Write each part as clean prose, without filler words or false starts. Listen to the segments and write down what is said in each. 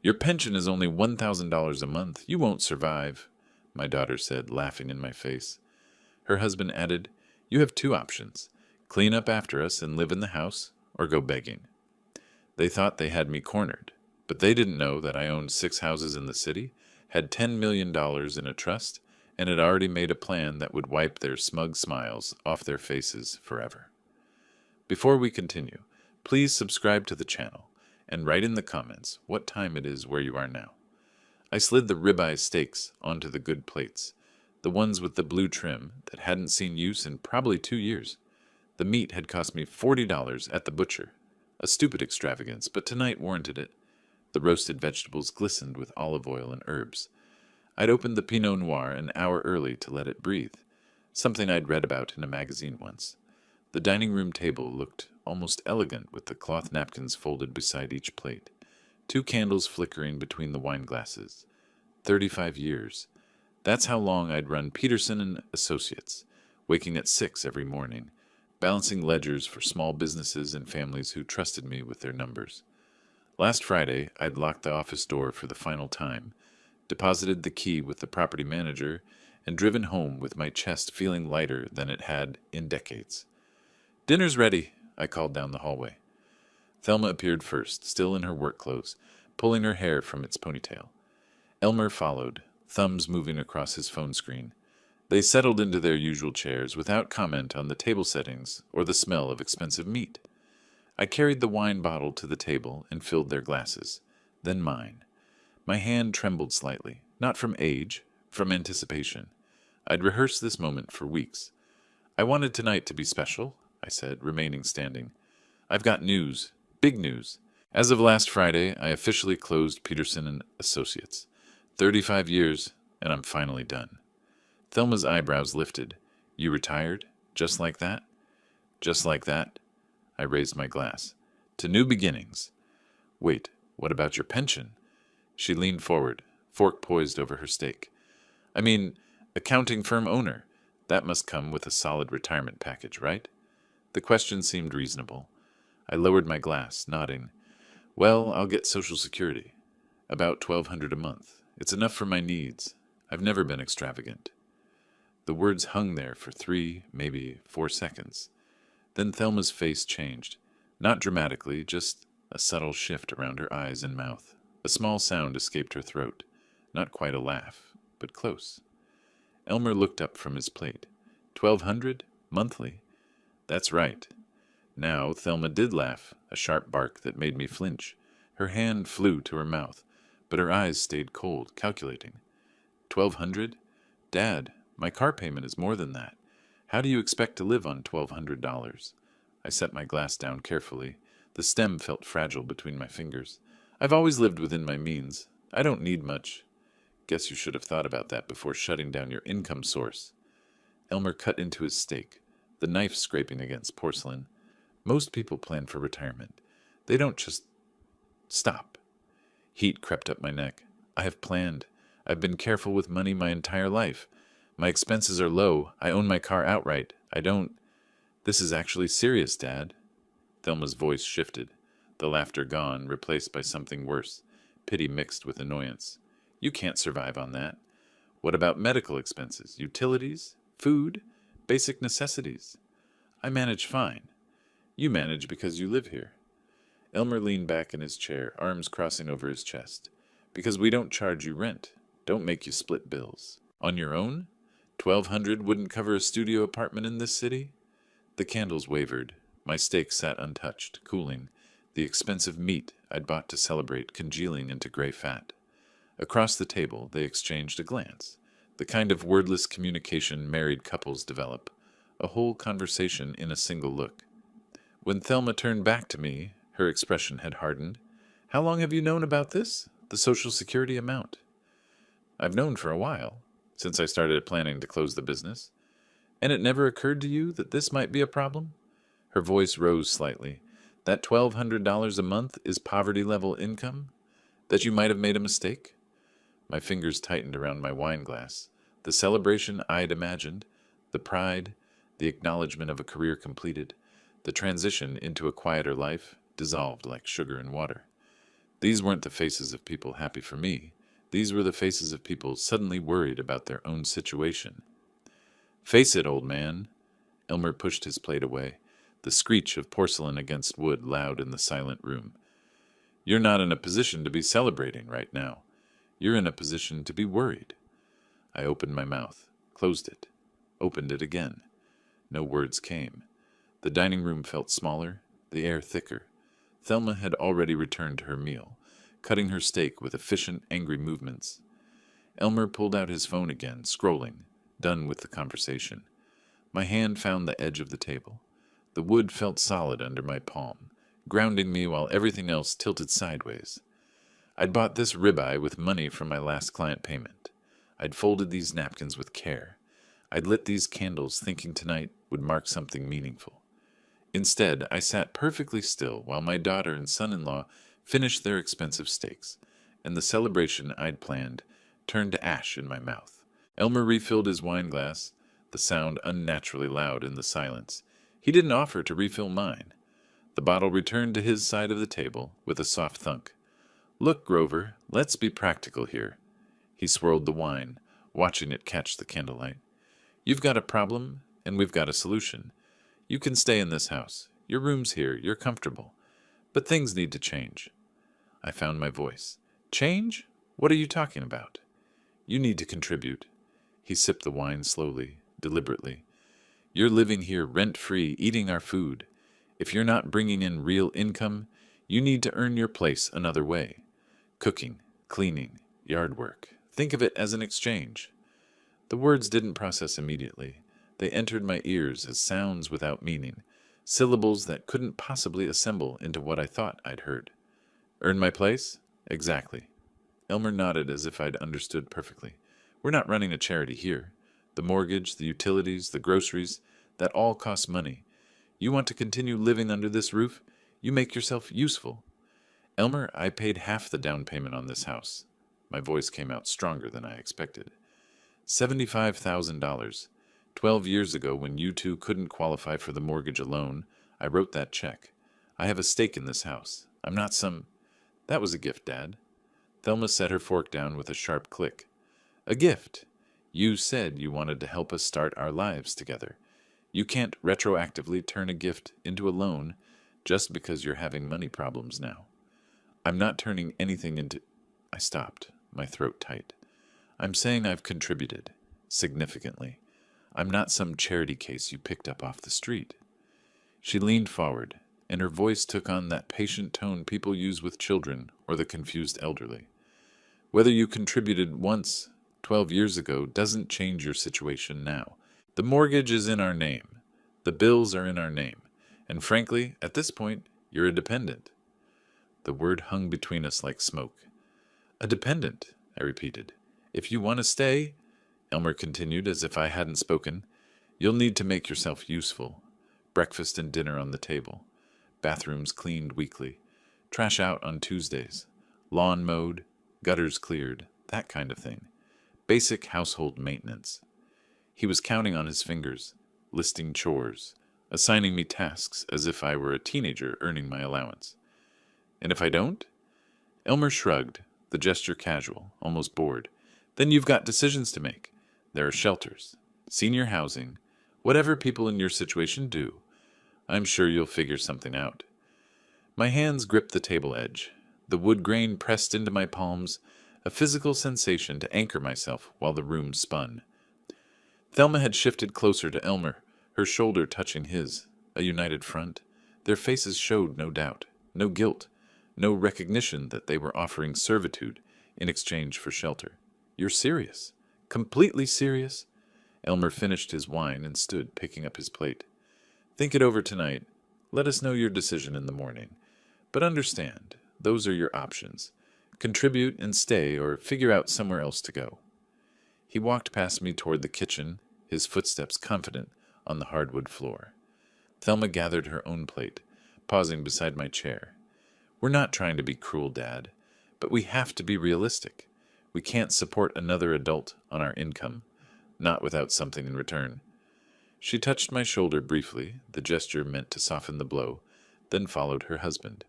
Your pension is only $1,000 a month. You won't survive, my daughter said, laughing in my face. Her husband added, You have two options. Clean up after us and live in the house, or go begging. They thought they had me cornered, but they didn't know that I owned 6 houses in the city, had $10 million in a trust, and had already made a plan that would wipe their smug smiles off their faces forever. Before we continue, please subscribe to the channel and write in the comments what time it is where you are now. I slid the ribeye steaks onto the good plates, the ones with the blue trim that hadn't seen use in probably 2 years. The meat had cost me $40 at the butcher. A stupid extravagance, but tonight warranted it. The roasted vegetables glistened with olive oil and herbs. I'd opened the Pinot Noir an hour early to let it breathe, something I'd read about in a magazine once. The dining room table looked almost elegant with the cloth napkins folded beside each plate, 2 candles flickering between the wine glasses. 35 years. That's how long I'd run Peterson and Associates, waking at 6 every morning, balancing ledgers for small businesses and families who trusted me with their numbers. Last Friday, I'd locked the office door for the final time, deposited the key with the property manager, and driven home with my chest feeling lighter than it had in decades. Dinner's ready, I called down the hallway. Thelma appeared first, still in her work clothes, pulling her hair from its ponytail. Elmer followed, thumbs moving across his phone screen. They settled into their usual chairs without comment on the table settings or the smell of expensive meat. I carried the wine bottle to the table and filled their glasses, then mine. My hand trembled slightly, not from age, from anticipation. I'd rehearsed this moment for weeks. I wanted tonight to be special, I said, remaining standing. I've got news, big news. As of last Friday, I officially closed Peterson and Associates. 35 years, and I'm finally done. Thelma's eyebrows lifted. You retired? Just like that? Just like that? I raised my glass. To new beginnings. Wait, what about your pension? She leaned forward, fork poised over her steak. I mean, accounting firm owner. That must come with a solid retirement package, right? The question seemed reasonable. I lowered my glass, nodding. Well, I'll get Social Security. About $1,200 a month. It's enough for my needs. I've never been extravagant. The words hung there for 3, maybe 4 seconds. Then Thelma's face changed. Not dramatically, just a subtle shift around her eyes and mouth. A small sound escaped her throat. Not quite a laugh, but close. Elmer looked up from his plate. 1,200? Monthly? That's right. Now Thelma did laugh, a sharp bark that made me flinch. Her hand flew to her mouth, but her eyes stayed cold, calculating. 1,200? Dad, my car payment is more than that. How do you expect to live on $1,200? I set my glass down carefully. The stem felt fragile between my fingers. I've always lived within my means. I don't need much. Guess you should have thought about that before shutting down your income source. Elmer cut into his steak, the knife scraping against porcelain. Most people plan for retirement. They don't just stop. Heat crept up my neck. I have planned. I've been careful with money my entire life. My expenses are low. I own my car outright. I don't... This is actually serious, Dad. Thelma's voice shifted, the laughter gone, replaced by something worse, pity mixed with annoyance. You can't survive on that. What about medical expenses, utilities, food, basic necessities? I manage fine. You manage because you live here. Elmer leaned back in his chair, arms crossing over his chest. Because we don't charge you rent. Don't make you split bills. On your own? 1,200 wouldn't cover a studio apartment in this city? The candles wavered. My steak sat untouched, cooling, the expensive meat I'd bought to celebrate congealing into gray fat. Across the table, they exchanged a glance, the kind of wordless communication married couples develop, a whole conversation in a single look. When Thelma turned back to me, her expression had hardened. How long have you known about this? The Social Security amount? I've known for a while, since I started planning to close the business. And it never occurred to you that this might be a problem? Her voice rose slightly. That $1,200 a month is poverty-level income? That you might have made a mistake? My fingers tightened around my wine glass. The celebration I'd imagined, the pride, the acknowledgement of a career completed, the transition into a quieter life, dissolved like sugar in water. These weren't the faces of people happy for me. These were the faces of people suddenly worried about their own situation. Face it, old man. Elmer pushed his plate away, the screech of porcelain against wood loud in the silent room. You're not in a position to be celebrating right now. You're in a position to be worried. I opened my mouth, closed it, opened it again. No words came. The dining room felt smaller, the air thicker. Thelma had already returned to her meal, cutting her steak with efficient, angry movements. Elmer pulled out his phone again, scrolling, done with the conversation. My hand found the edge of the table. The wood felt solid under my palm, grounding me while everything else tilted sideways. I'd bought this ribeye with money from my last client payment. I'd folded these napkins with care. I'd lit these candles thinking tonight would mark something meaningful. Instead, I sat perfectly still while my daughter and son-in-law finished their expensive steaks, and the celebration I'd planned turned to ash in my mouth. Elmer refilled his wine glass, the sound unnaturally loud in the silence. He didn't offer to refill mine. The bottle returned to his side of the table with a soft thunk. Look, Grover, let's be practical here. He swirled the wine, watching it catch the candlelight. You've got a problem, and we've got a solution. You can stay in this house. Your room's here, you're comfortable. But things need to change. I found my voice. Change? What are you talking about? You need to contribute. He sipped the wine slowly, deliberately. You're living here rent-free, eating our food. If you're not bringing in real income, you need to earn your place another way. Cooking, cleaning, yard work. Think of it as an exchange. The words didn't process immediately. They entered my ears as sounds without meaning, syllables that couldn't possibly assemble into what I thought I'd heard. Earn my place? Exactly. Elmer nodded as if I'd understood perfectly. We're not running a charity here. The mortgage, the utilities, the groceries, that all costs money. You want to continue living under this roof? You make yourself useful. Elmer, I paid half the down payment on this house. My voice came out stronger than I expected. $75,000. 12 years ago, when you two couldn't qualify for the mortgage alone, I wrote that check. I have a stake in this house. I'm not some... That was a gift, Dad. Thelma set her fork down with a sharp click. A gift. You said you wanted to help us start our lives together. You can't retroactively turn a gift into a loan just because you're having money problems now. I'm not turning anything into... I stopped, my throat tight. I'm saying I've contributed, significantly. I'm not some charity case you picked up off the street. She leaned forward, and her voice took on that patient tone people use with children or the confused elderly. Whether you contributed once, 12 years ago, doesn't change your situation now. The mortgage is in our name. The bills are in our name. And frankly, at this point, you're a dependent. The word hung between us like smoke. A dependent, I repeated. If you want to stay, Elmer continued as if I hadn't spoken, you'll need to make yourself useful. Breakfast and dinner on the table. Bathrooms cleaned weekly. Trash out on Tuesdays. Lawn mowed. Gutters cleared. That kind of thing. Basic household maintenance. He was counting on his fingers, listing chores, assigning me tasks as if I were a teenager earning my allowance. And if I don't? Elmer shrugged, the gesture casual, almost bored. Then you've got decisions to make. There are shelters, senior housing, whatever people in your situation do. I'm sure you'll figure something out. My hands gripped the table edge. The wood grain pressed into my palms, a physical sensation to anchor myself while the room spun. Thelma had shifted closer to Elmer, her shoulder touching his, a united front. Their faces showed no doubt, no guilt, no recognition that they were offering servitude in exchange for shelter. You're serious? Completely serious? Elmer finished his wine and stood, picking up his plate. Think it over tonight. Let us know your decision in the morning. But understand, those are your options. Contribute and stay, or figure out somewhere else to go. He walked past me toward the kitchen, his footsteps confident on the hardwood floor. Thelma gathered her own plate, pausing beside my chair. We're not trying to be cruel, Dad, but we have to be realistic. We can't support another adult on our income, not without something in return. She touched my shoulder briefly, the gesture meant to soften the blow, then followed her husband.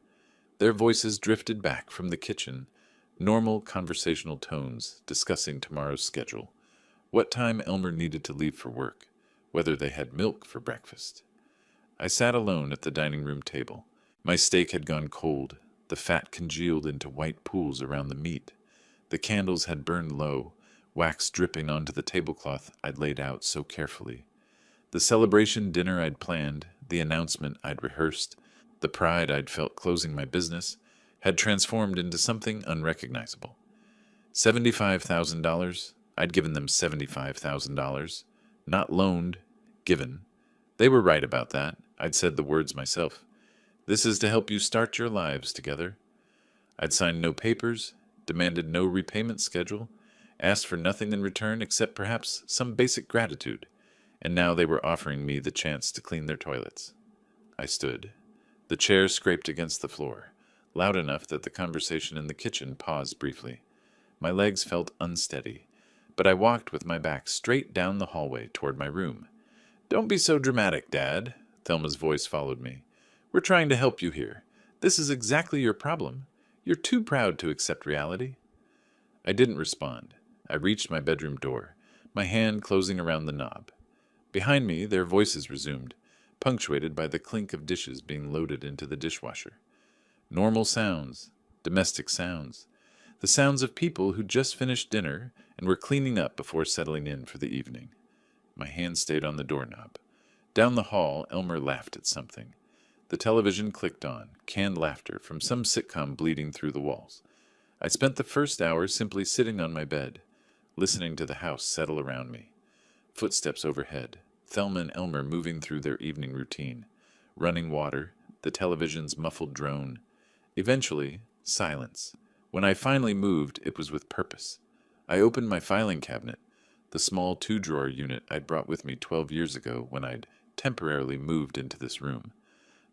Their voices drifted back from the kitchen, normal conversational tones discussing tomorrow's schedule, what time Elmer needed to leave for work, whether they had milk for breakfast. I sat alone at the dining room table. My steak had gone cold, the fat congealed into white pools around the meat. The candles had burned low, wax dripping onto the tablecloth I'd laid out so carefully. The celebration dinner I'd planned, the announcement I'd rehearsed, the pride I'd felt closing my business, had transformed into something unrecognizable. $75,000, I'd given them $75,000. Not loaned, given. They were right about that. I'd said the words myself. This is to help you start your lives together. I'd signed no papers, demanded no repayment schedule, asked for nothing in return except perhaps some basic gratitude, and now they were offering me the chance to clean their toilets. I stood. The chair scraped against the floor, loud enough that the conversation in the kitchen paused briefly. My legs felt unsteady, but I walked with my back straight down the hallway toward my room. "Don't be so dramatic, Dad," Thelma's voice followed me. "We're trying to help you here. This is exactly your problem. You're too proud to accept reality." I didn't respond. I reached my bedroom door, my hand closing around the knob. Behind me, their voices resumed, punctuated by the clink of dishes being loaded into the dishwasher. Normal sounds, domestic sounds, the sounds of people who just finished dinner and were cleaning up before settling in for the evening. My hand stayed on the doorknob. Down the hall, Elmer laughed at something. The television clicked on, canned laughter from some sitcom bleeding through the walls. I spent the first hour simply sitting on my bed, listening to the house settle around me. Footsteps overhead, Thelma and Elmer moving through their evening routine. Running water, the television's muffled drone. Eventually, silence. When I finally moved, it was with purpose. I opened my filing cabinet, the small two-drawer unit I'd brought with me 12 years ago when I'd temporarily moved into this room.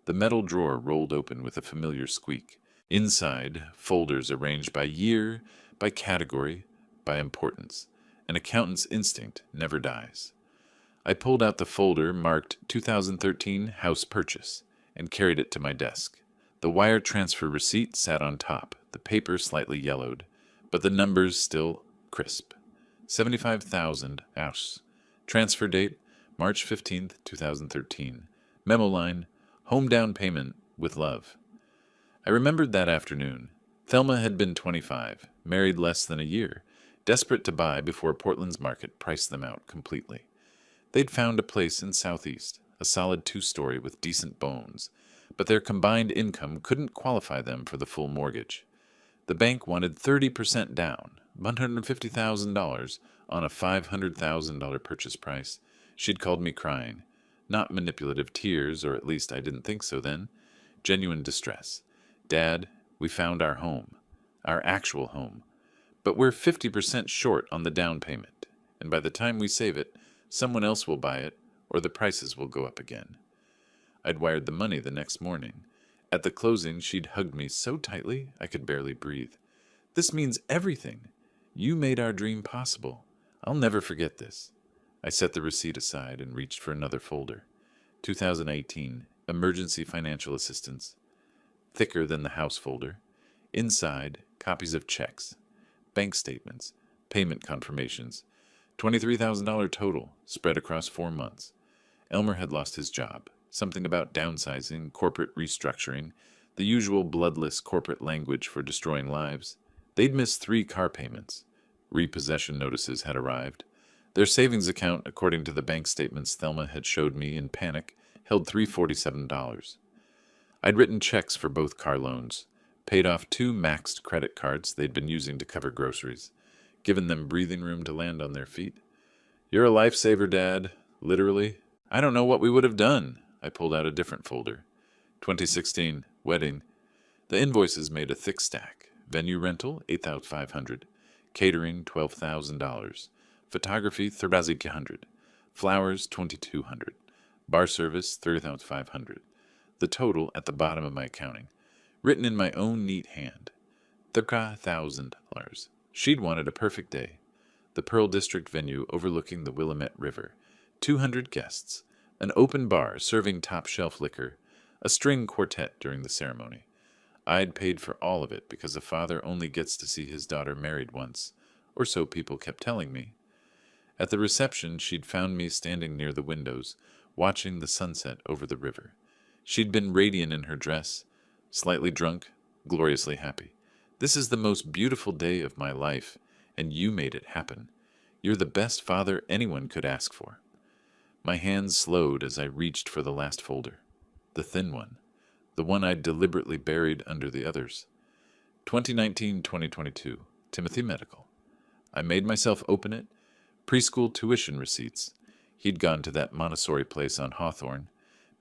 The metal drawer rolled open with a familiar squeak. Inside, folders arranged by year, by category, by importance. An accountant's instinct never dies. I pulled out the folder marked 2013 House Purchase and carried it to my desk. The wire transfer receipt sat on top, the paper slightly yellowed, but the numbers still crisp. 75,000 house. Transfer date, March 15th, 2013. Memo line, home down payment with love. I remembered that afternoon. Thelma had been 25, married less than a year, desperate to buy before Portland's market priced them out completely. They'd found a place in Southeast, a solid 2-story with decent bones, but their combined income couldn't qualify them for the full mortgage. The bank wanted 30% down, $150,000 on a $500,000 purchase price. She'd called me crying. Not manipulative tears, or at least I didn't think so then. Genuine distress. "Dad, we found our home. Our actual home. But we're 50% short on the down payment, and by the time we save it, someone else will buy it, or the prices will go up again." I'd wired the money the next morning. At the closing, she'd hugged me so tightly I could barely breathe. "This means everything. You made our dream possible. I'll never forget this." I set the receipt aside and reached for another folder. 2018, Emergency Financial Assistance. Thicker than the house folder. Inside, copies of checks, bank statements, payment confirmations. $23,000 total, spread across 4 months. Elmer had lost his job. Something about downsizing, corporate restructuring, the usual bloodless corporate language for destroying lives. They'd missed 3 car payments. Repossession notices had arrived. Their savings account, according to the bank statements Thelma had showed me in panic, held $347. I'd written checks for both car loans, paid off 2 maxed credit cards they'd been using to cover groceries, given them breathing room to land on their feet. "You're a lifesaver, Dad. Literally. I don't know what we would have done." I pulled out a different folder. 2016, wedding. The invoices made a thick stack. Venue rental, $8,500. Catering, $12,000. Photography, $3,500. Flowers, $2,200. Bar service, $3,500. The total at the bottom of my accounting, written in my own neat hand. $3,000. She'd wanted a perfect day. The Pearl District venue overlooking the Willamette River. 200 guests. An open bar serving top-shelf liquor. A string quartet during the ceremony. I'd paid for all of it because a father only gets to see his daughter married once, or so people kept telling me. At the reception, she'd found me standing near the windows, watching the sunset over the river. She'd been radiant in her dress, slightly drunk, gloriously happy. "This is the most beautiful day of my life, and you made it happen. You're the best father anyone could ask for." My hands slowed as I reached for the last folder. The thin one. The one I'd deliberately buried under the others. 2019-2022, Timothy Medical. I made myself open it. Preschool tuition receipts. He'd gone to that Montessori place on Hawthorne.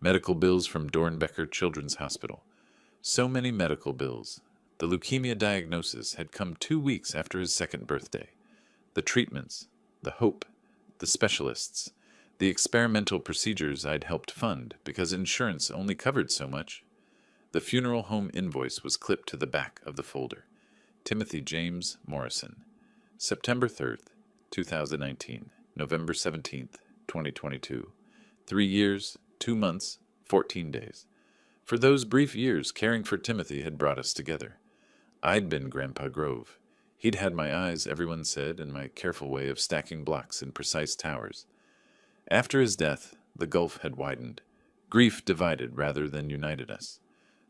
Medical bills from Dornbecker Children's Hospital. So many medical bills. The leukemia diagnosis had come 2 weeks after his second birthday. The treatments, the hope, the specialists, the experimental procedures I'd helped fund because insurance only covered so much. The funeral home invoice was clipped to the back of the folder. Timothy James Morrison. September 3rd, 2019, November 17th, 2022. 3 years, 2 months, 14 days. For those brief years, caring for Timothy had brought us together. I'd been Grandpa Grove. He'd had my eyes, everyone said, and my careful way of stacking blocks in precise towers. After his death, the gulf had widened. Grief divided rather than united us.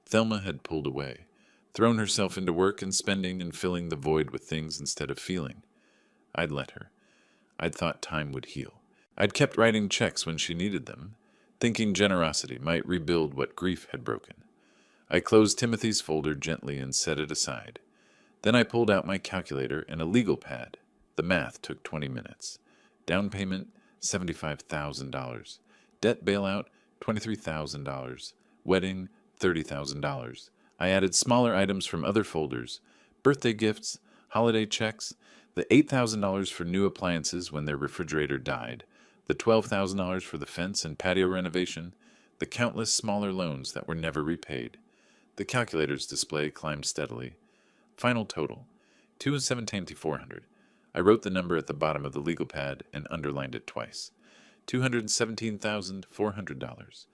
Thelma had pulled away, thrown herself into work and spending and filling the void with things instead of feeling. I'd let her. I'd thought time would heal. I'd kept writing checks when she needed them, thinking generosity might rebuild what grief had broken. I closed Timothy's folder gently and set it aside. Then I pulled out my calculator and a legal pad. The math took 20 minutes. Down payment, $75,000. Debt bailout, $23,000. Wedding, $30,000. I added smaller items from other folders, birthday gifts, holiday checks, the $8,000 for new appliances when their refrigerator died, the $12,000 for the fence and patio renovation, the countless smaller loans that were never repaid. The calculator's display climbed steadily. Final total, $217,400. I wrote the number at the bottom of the legal pad and underlined it twice. $217,400.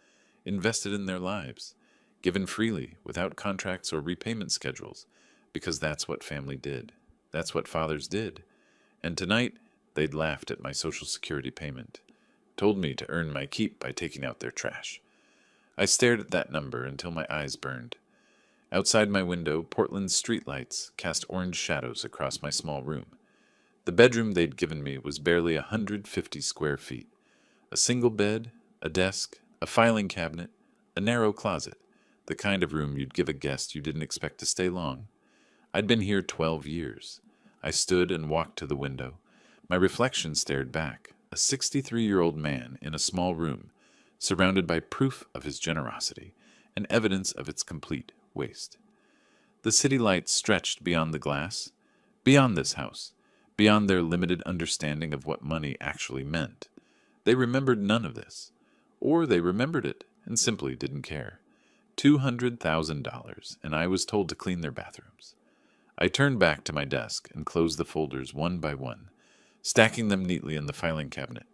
Invested in their lives. Given freely, without contracts or repayment schedules, because that's what family did. That's what fathers did. And tonight, they'd laughed at my Social Security payment, told me to earn my keep by taking out their trash. I stared at that number until my eyes burned. Outside my window, Portland's streetlights cast orange shadows across my small room. The bedroom they'd given me was barely 150 square feet. A single bed, a desk, a filing cabinet, a narrow closet. The kind of room you'd give a guest you didn't expect to stay long. I'd been here 12 years. I stood and walked to the window. My reflection stared back, a 63-year-old man in a small room, surrounded by proof of his generosity and evidence of its complete waste. The city lights stretched beyond the glass, beyond this house, beyond their limited understanding of what money actually meant. They remembered none of this, or they remembered it and simply didn't care. $200,000, and I was told to clean their bathrooms. I turned back to my desk and closed the folders one by one, stacking them neatly in the filing cabinet.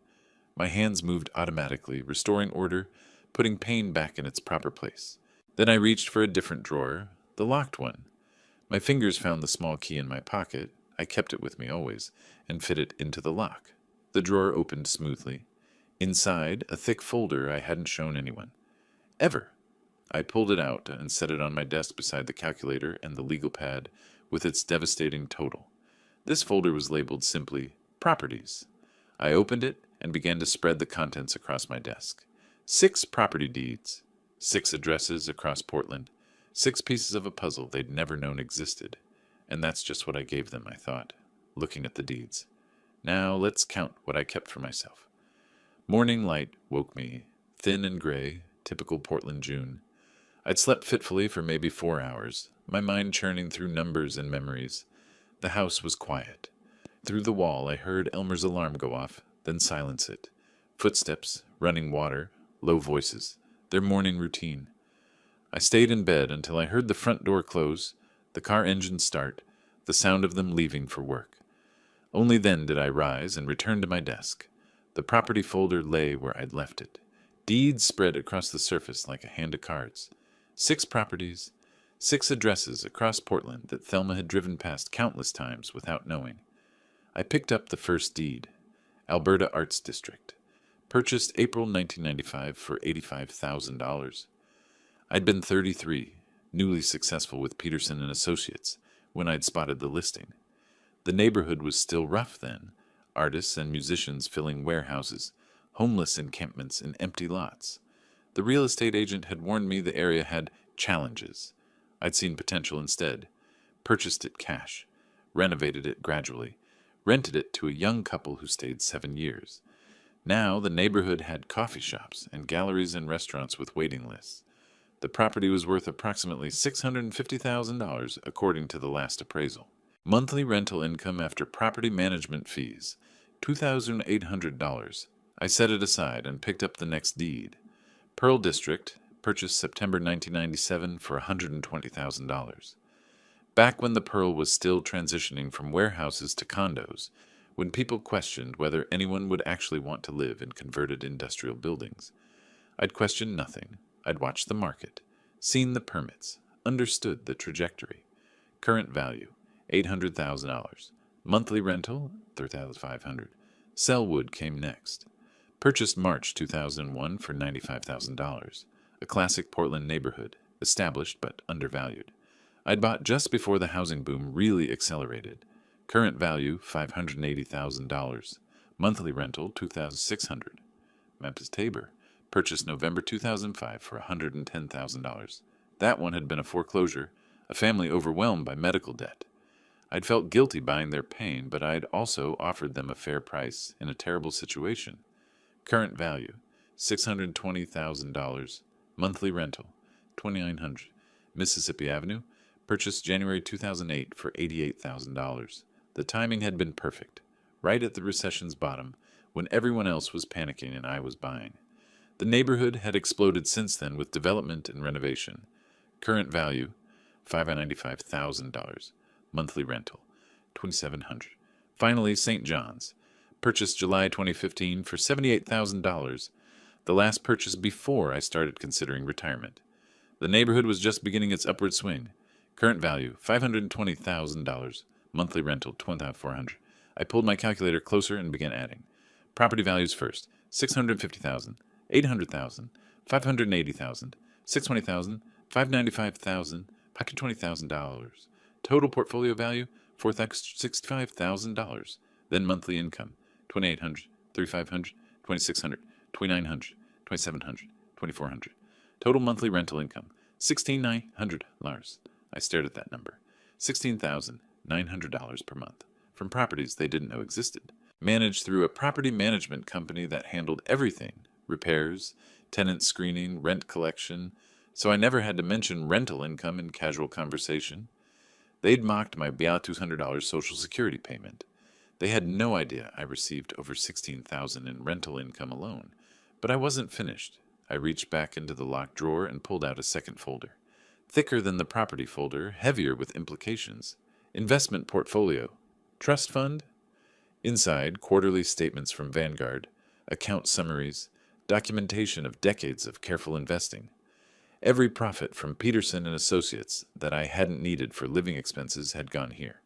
My hands moved automatically, restoring order, putting pain back in its proper place. Then I reached for a different drawer, the locked one. My fingers found the small key in my pocket. I kept it with me always, and fit it into the lock. The drawer opened smoothly. Inside, a thick folder I hadn't shown anyone. Ever. I pulled it out and set it on my desk beside the calculator and the legal pad with its devastating total. This folder was labeled simply, Properties. I opened it and began to spread the contents across my desk. 6 property deeds, 6 addresses across Portland, 6 pieces of a puzzle they'd never known existed. And that's just what I gave them, I thought, looking at the deeds. Now let's count what I kept for myself. Morning light woke me, thin and gray, typical Portland June. I'd slept fitfully for maybe 4 hours, my mind churning through numbers and memories. The house was quiet. Through the wall I heard Elmer's alarm go off, then silence it. Footsteps, running water, low voices, their morning routine. I stayed in bed until I heard the front door close, the car engine start, the sound of them leaving for work. Only then did I rise and return to my desk. The property folder lay where I'd left it. Deeds spread across the surface like a hand of cards. 6 properties, 6 addresses across Portland that Thelma had driven past countless times without knowing. I picked up the first deed. Alberta Arts District. Purchased April 1995 for $85,000. I'd been 33, newly successful with Peterson and Associates, when I'd spotted the listing. The neighborhood was still rough then, artists and musicians filling warehouses, homeless encampments in empty lots. The real estate agent had warned me the area had challenges. I'd seen potential instead. Purchased it cash. Renovated it gradually. Rented it to a young couple who stayed 7 years. Now the neighborhood had coffee shops and galleries and restaurants with waiting lists. The property was worth approximately $650,000 according to the last appraisal. Monthly rental income after property management fees, $2,800. I set it aside and picked up the next deed. Pearl District, purchased September 1997 for $120,000. Back when the Pearl was still transitioning from warehouses to condos, when people questioned whether anyone would actually want to live in converted industrial buildings. I'd questioned nothing. I'd watched the market, seen the permits, understood the trajectory. Current value, $800,000. Monthly rental, $3,500. Selwood came next. Purchased March 2001 for $95,000. A classic Portland neighborhood, established but undervalued. I'd bought just before the housing boom really accelerated. Current value, $580,000. Monthly rental, $2,600. Memphis Tabor. Purchased November 2005 for $110,000. That one had been a foreclosure, a family overwhelmed by medical debt. I'd felt guilty buying their pain, but I'd also offered them a fair price in a terrible situation. Current value, $620,000. Monthly rental, $2,900. Mississippi Avenue. Purchased January 2008 for $88,000. The timing had been perfect, right at the recession's bottom, when everyone else was panicking and I was buying. The neighborhood had exploded since then with development and renovation. Current value, $595,000. Monthly rental, $2,700. Finally, St. John's. Purchased July 2015 for $78,000, the last purchase before I started considering retirement. The neighborhood was just beginning its upward swing. Current value, $520,000. Monthly rental, $2,400. I pulled my calculator closer and began adding. Property values first, $650,000, $800,000, $580,000, $620,000, $595,000, $120,000. Total portfolio value, $465,000. Then monthly income, $2,800, $3,500, $2,600, $2,900, $2,700, $2,400. Total monthly rental income, $1,600. I stared at that number. $16,900 per month. From properties they didn't know existed. Managed through a property management company that handled everything. Repairs, tenant screening, rent collection. So I never had to mention rental income in casual conversation. They'd mocked my $200 Social Security payment. They had no idea I received over $16,000 in rental income alone. But I wasn't finished. I reached back into the locked drawer and pulled out a second folder. Thicker than the property folder, heavier with implications. Investment portfolio. Trust fund? Inside, quarterly statements from Vanguard, account summaries, documentation of decades of careful investing. Every profit from Peterson and Associates that I hadn't needed for living expenses had gone here.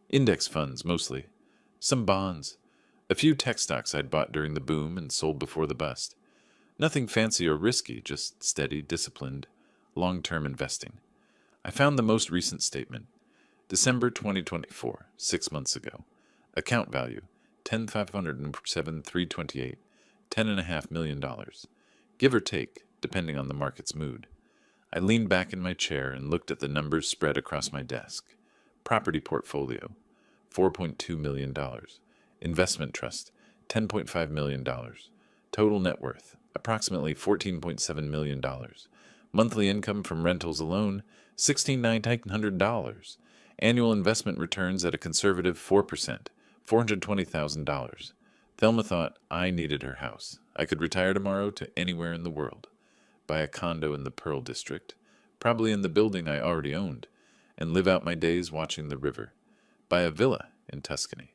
Index funds, mostly. Some bonds. A few tech stocks I'd bought during the boom and sold before the bust. Nothing fancy or risky, just steady, disciplined, long-term investing. I found the most recent statement. December 2024, 6 months ago. Account value, $10,507,328, $10.5 million. Give or take, depending on the market's mood. I leaned back in my chair and looked at the numbers spread across my desk. Property portfolio, $4.2 million. Investment trust, $10.5 million. Total net worth, approximately $14.7 million. Monthly income from rentals alone, $16,900. Annual investment returns at a conservative 4%, $420,000. Thelma thought I needed her house. I could retire tomorrow to anywhere in the world. Buy a condo in the Pearl District, probably in the building I already owned, and live out my days watching the river. Buy a villa in Tuscany,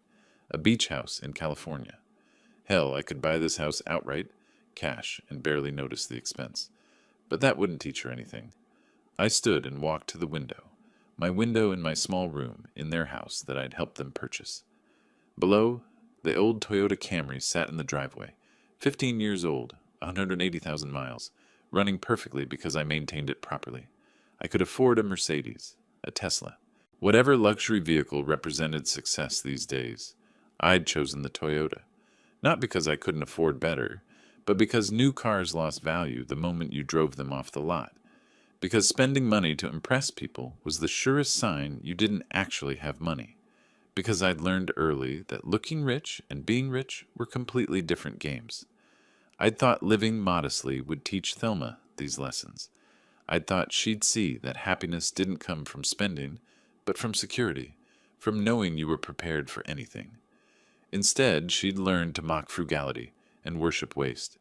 a beach house in California. Hell, I could buy this house outright, cash, and barely notice the expense. But that wouldn't teach her anything. I stood and walked to the window, my window in my small room in their house that I'd helped them purchase. Below, the old Toyota Camry sat in the driveway, 15 years old, 180,000 miles, running perfectly because I maintained it properly. I could afford a Mercedes, a Tesla. Whatever luxury vehicle represented success these days, I'd chosen the Toyota. Not because I couldn't afford better, but because new cars lost value the moment you drove them off the lot. Because spending money to impress people was the surest sign you didn't actually have money. Because I'd learned early that looking rich and being rich were completely different games. I'd thought living modestly would teach Thelma these lessons. I'd thought she'd see that happiness didn't come from spending, but from security, from knowing you were prepared for anything. Instead, she'd learned to mock frugality and worship waste.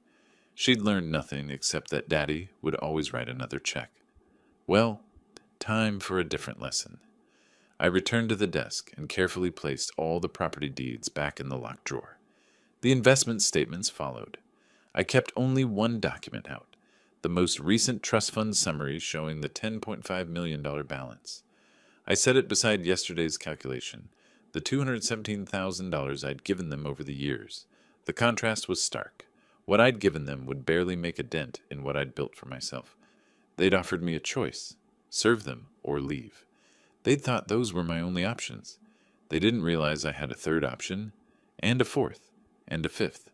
She'd learned nothing except that Daddy would always write another check. Well, time for a different lesson. I returned to the desk and carefully placed all the property deeds back in the locked drawer. The investment statements followed. I kept only one document out, the most recent trust fund summary showing the $10.5 million balance. I set it beside yesterday's calculation, the $217,000 I'd given them over the years. The contrast was stark. What I'd given them would barely make a dent in what I'd built for myself. They'd offered me a choice, serve them or leave. They'd thought those were my only options. They didn't realize I had a third option, and a fourth, and a fifth.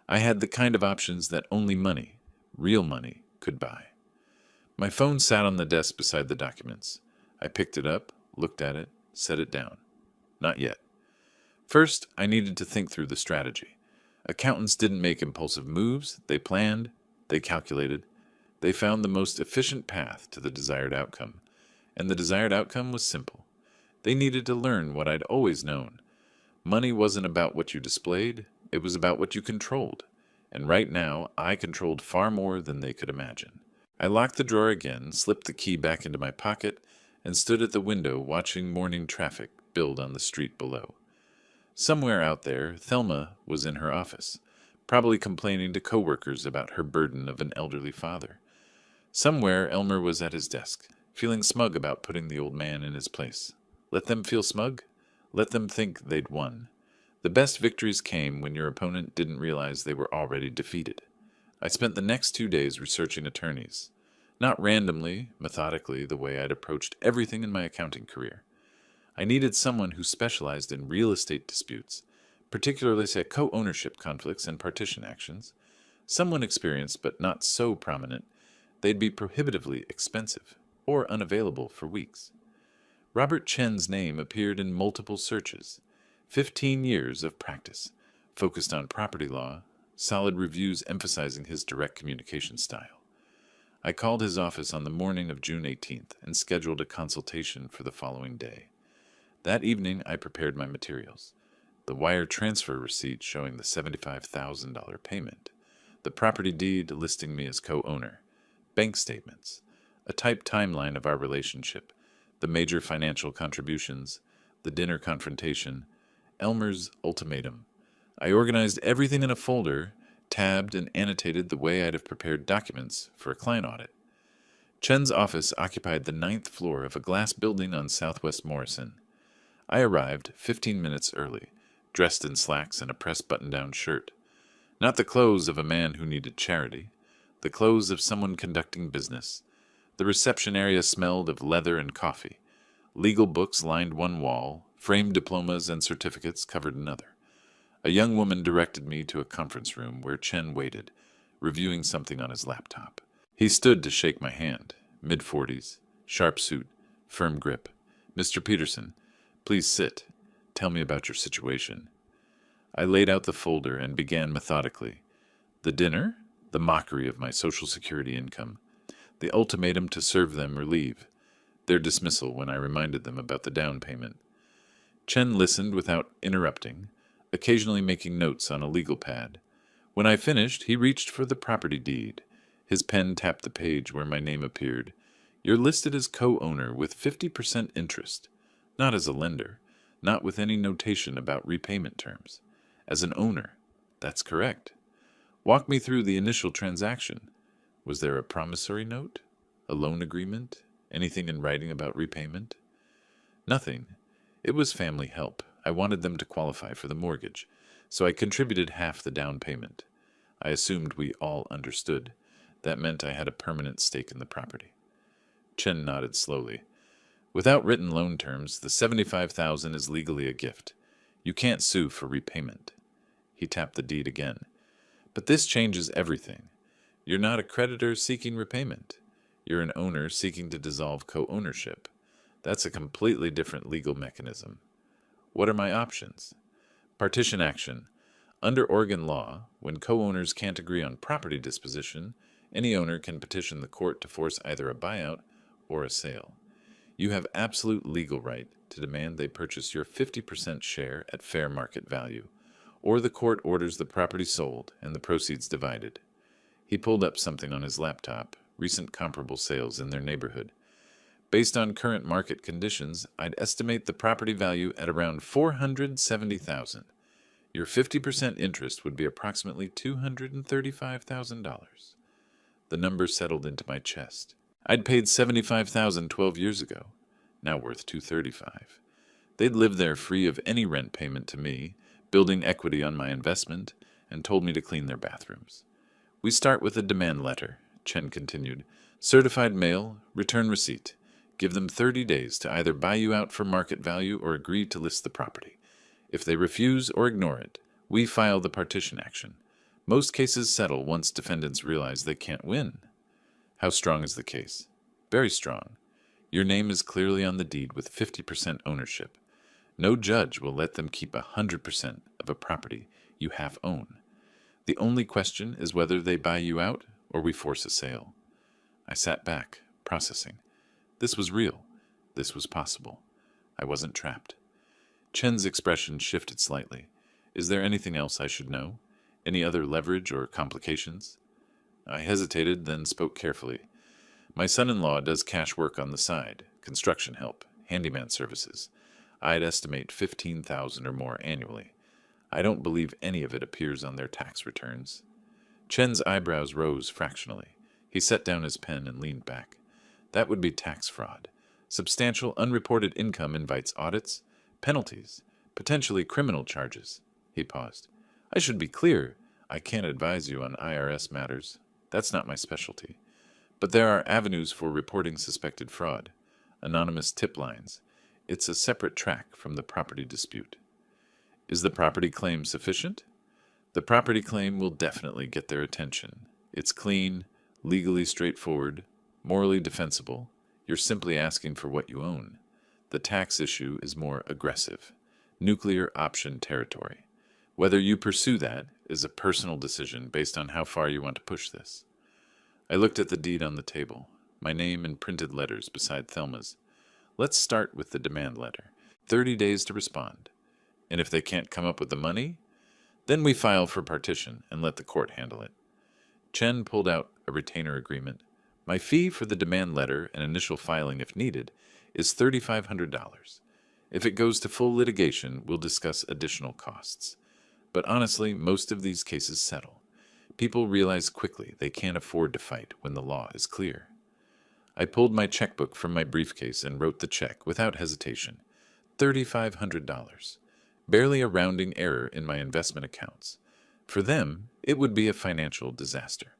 I had the kind of options that only money, real money, could buy. My phone sat on the desk beside the documents. I picked it up, looked at it, set it down. Not yet. First, I needed to think through the strategy. Accountants didn't make impulsive moves. They planned, they calculated. They found the most efficient path to the desired outcome. And the desired outcome was simple. They needed to learn what I'd always known. Money wasn't about what you displayed, it was about what you controlled. And right now, I controlled far more than they could imagine. I locked the drawer again, slipped the key back into my pocket, and stood at the window watching morning traffic build on the street below. Somewhere out there, Thelma was in her office, probably complaining to coworkers about her burden of an elderly father. Somewhere, Elmer was at his desk, feeling smug about putting the old man in his place. Let them feel smug? Let them think they'd won. The best victories came when your opponent didn't realize they were already defeated. I spent the next 2 days researching attorneys. Not randomly, methodically, the way I'd approached everything in my accounting career. I needed someone who specialized in real estate disputes, particularly co-ownership conflicts and partition actions. Someone experienced but not so prominent, they'd be prohibitively expensive or unavailable for weeks. Robert Chen's name appeared in multiple searches. 15 years of practice, focused on property law, solid reviews emphasizing his direct communication style. I called his office on the morning of June 18th and scheduled a consultation for the following day. That evening, I prepared my materials. The wire transfer receipt showing the $75,000 payment, the property deed listing me as co-owner, bank statements, a typed timeline of our relationship, the major financial contributions, the dinner confrontation, Elmer's ultimatum. I organized everything in a folder, tabbed and annotated the way I'd have prepared documents for a client audit. Chen's office occupied the 9th floor of a glass building on Southwest Morrison. I arrived 15 minutes early, dressed in slacks and a pressed button-down shirt. Not the clothes of a man who needed charity, the clothes of someone conducting business. The reception area smelled of leather and coffee. Legal books lined one wall, framed diplomas and certificates covered another. A young woman directed me to a conference room where Chen waited, reviewing something on his laptop. He stood to shake my hand, mid-40s, sharp suit, firm grip. "Mr. Peterson, please sit. Tell me about your situation." I laid out the folder and began methodically. The dinner, the mockery of my Social Security income, the ultimatum to serve them or leave, their dismissal when I reminded them about the down payment. Chen listened without interrupting, occasionally making notes on a legal pad. When I finished, he reached for the property deed. His pen tapped the page where my name appeared. "You're listed as co-owner with 50% interest, not as a lender, not with any notation about repayment terms. As an owner, that's correct. Walk me through the initial transaction. Was there a promissory note? A loan agreement? Anything in writing about repayment? Nothing. It was family help. I wanted them to qualify for the mortgage, so I contributed half the down payment. I assumed we all understood. That meant I had a permanent stake in the property. Chen nodded slowly. Without written loan terms, the $75,000 is legally a gift. You can't sue for repayment. He tapped the deed again. But this changes everything. You're not a creditor seeking repayment. You're an owner seeking to dissolve co-ownership. That's a completely different legal mechanism. What are my options? Partition action. Under Oregon law, when co-owners can't agree on property disposition, any owner can petition the court to force either a buyout or a sale. You have absolute legal right to demand they purchase your 50% share at fair market value, or the court orders the property sold and the proceeds divided. He pulled up something on his laptop, recent comparable sales in their neighborhood. Based on current market conditions, I'd estimate the property value at around $470,000. Your 50% interest would be approximately $235,000. The number settled into my chest. I'd paid $75,000 12 years ago, now worth $235,000. They'd lived there free of any rent payment to me, building equity on my investment, and told me to clean their bathrooms. We start with a demand letter, Chen continued. Certified mail, return receipt. Give them 30 days to either buy you out for market value or agree to list the property. If they refuse or ignore it, we file the partition action. Most cases settle once defendants realize they can't win. How strong is the case? Very strong. Your name is clearly on the deed with 50% ownership. No judge will let them keep 100% of a property you half own. The only question is whether they buy you out or we force a sale. I sat back, processing. This was real. This was possible. I wasn't trapped. Chen's expression shifted slightly. Is there anything else I should know? Any other leverage or complications? I hesitated, then spoke carefully. My son-in-law does cash work on the side, construction help, handyman services. I'd estimate $15,000 or more annually. I don't believe any of it appears on their tax returns. Chen's eyebrows rose fractionally. He set down his pen and leaned back. That would be tax fraud. Substantial unreported income invites audits, penalties, potentially criminal charges. He paused. I should be clear. I can't advise you on IRS matters. That's not my specialty. But there are avenues for reporting suspected fraud. Anonymous tip lines. It's a separate track from the property dispute. Is the property claim sufficient? The property claim will definitely get their attention. It's clean, legally straightforward, morally defensible. You're simply asking for what you own. The tax issue is more aggressive. Nuclear option territory. Whether you pursue that is a personal decision based on how far you want to push this. I looked at the deed on the table, my name in printed letters beside Thelma's. Let's start with the demand letter. 30 days to respond. And if they can't come up with the money, then we file for partition and let the court handle it. Chen pulled out a retainer agreement. My fee for the demand letter and initial filing if needed is $3,500. If it goes to full litigation, we'll discuss additional costs. But honestly, most of these cases settle. People realize quickly they can't afford to fight when the law is clear. I pulled my checkbook from my briefcase and wrote the check without hesitation. $3,500. Barely a rounding error in my investment accounts. For them, it would be a financial disaster.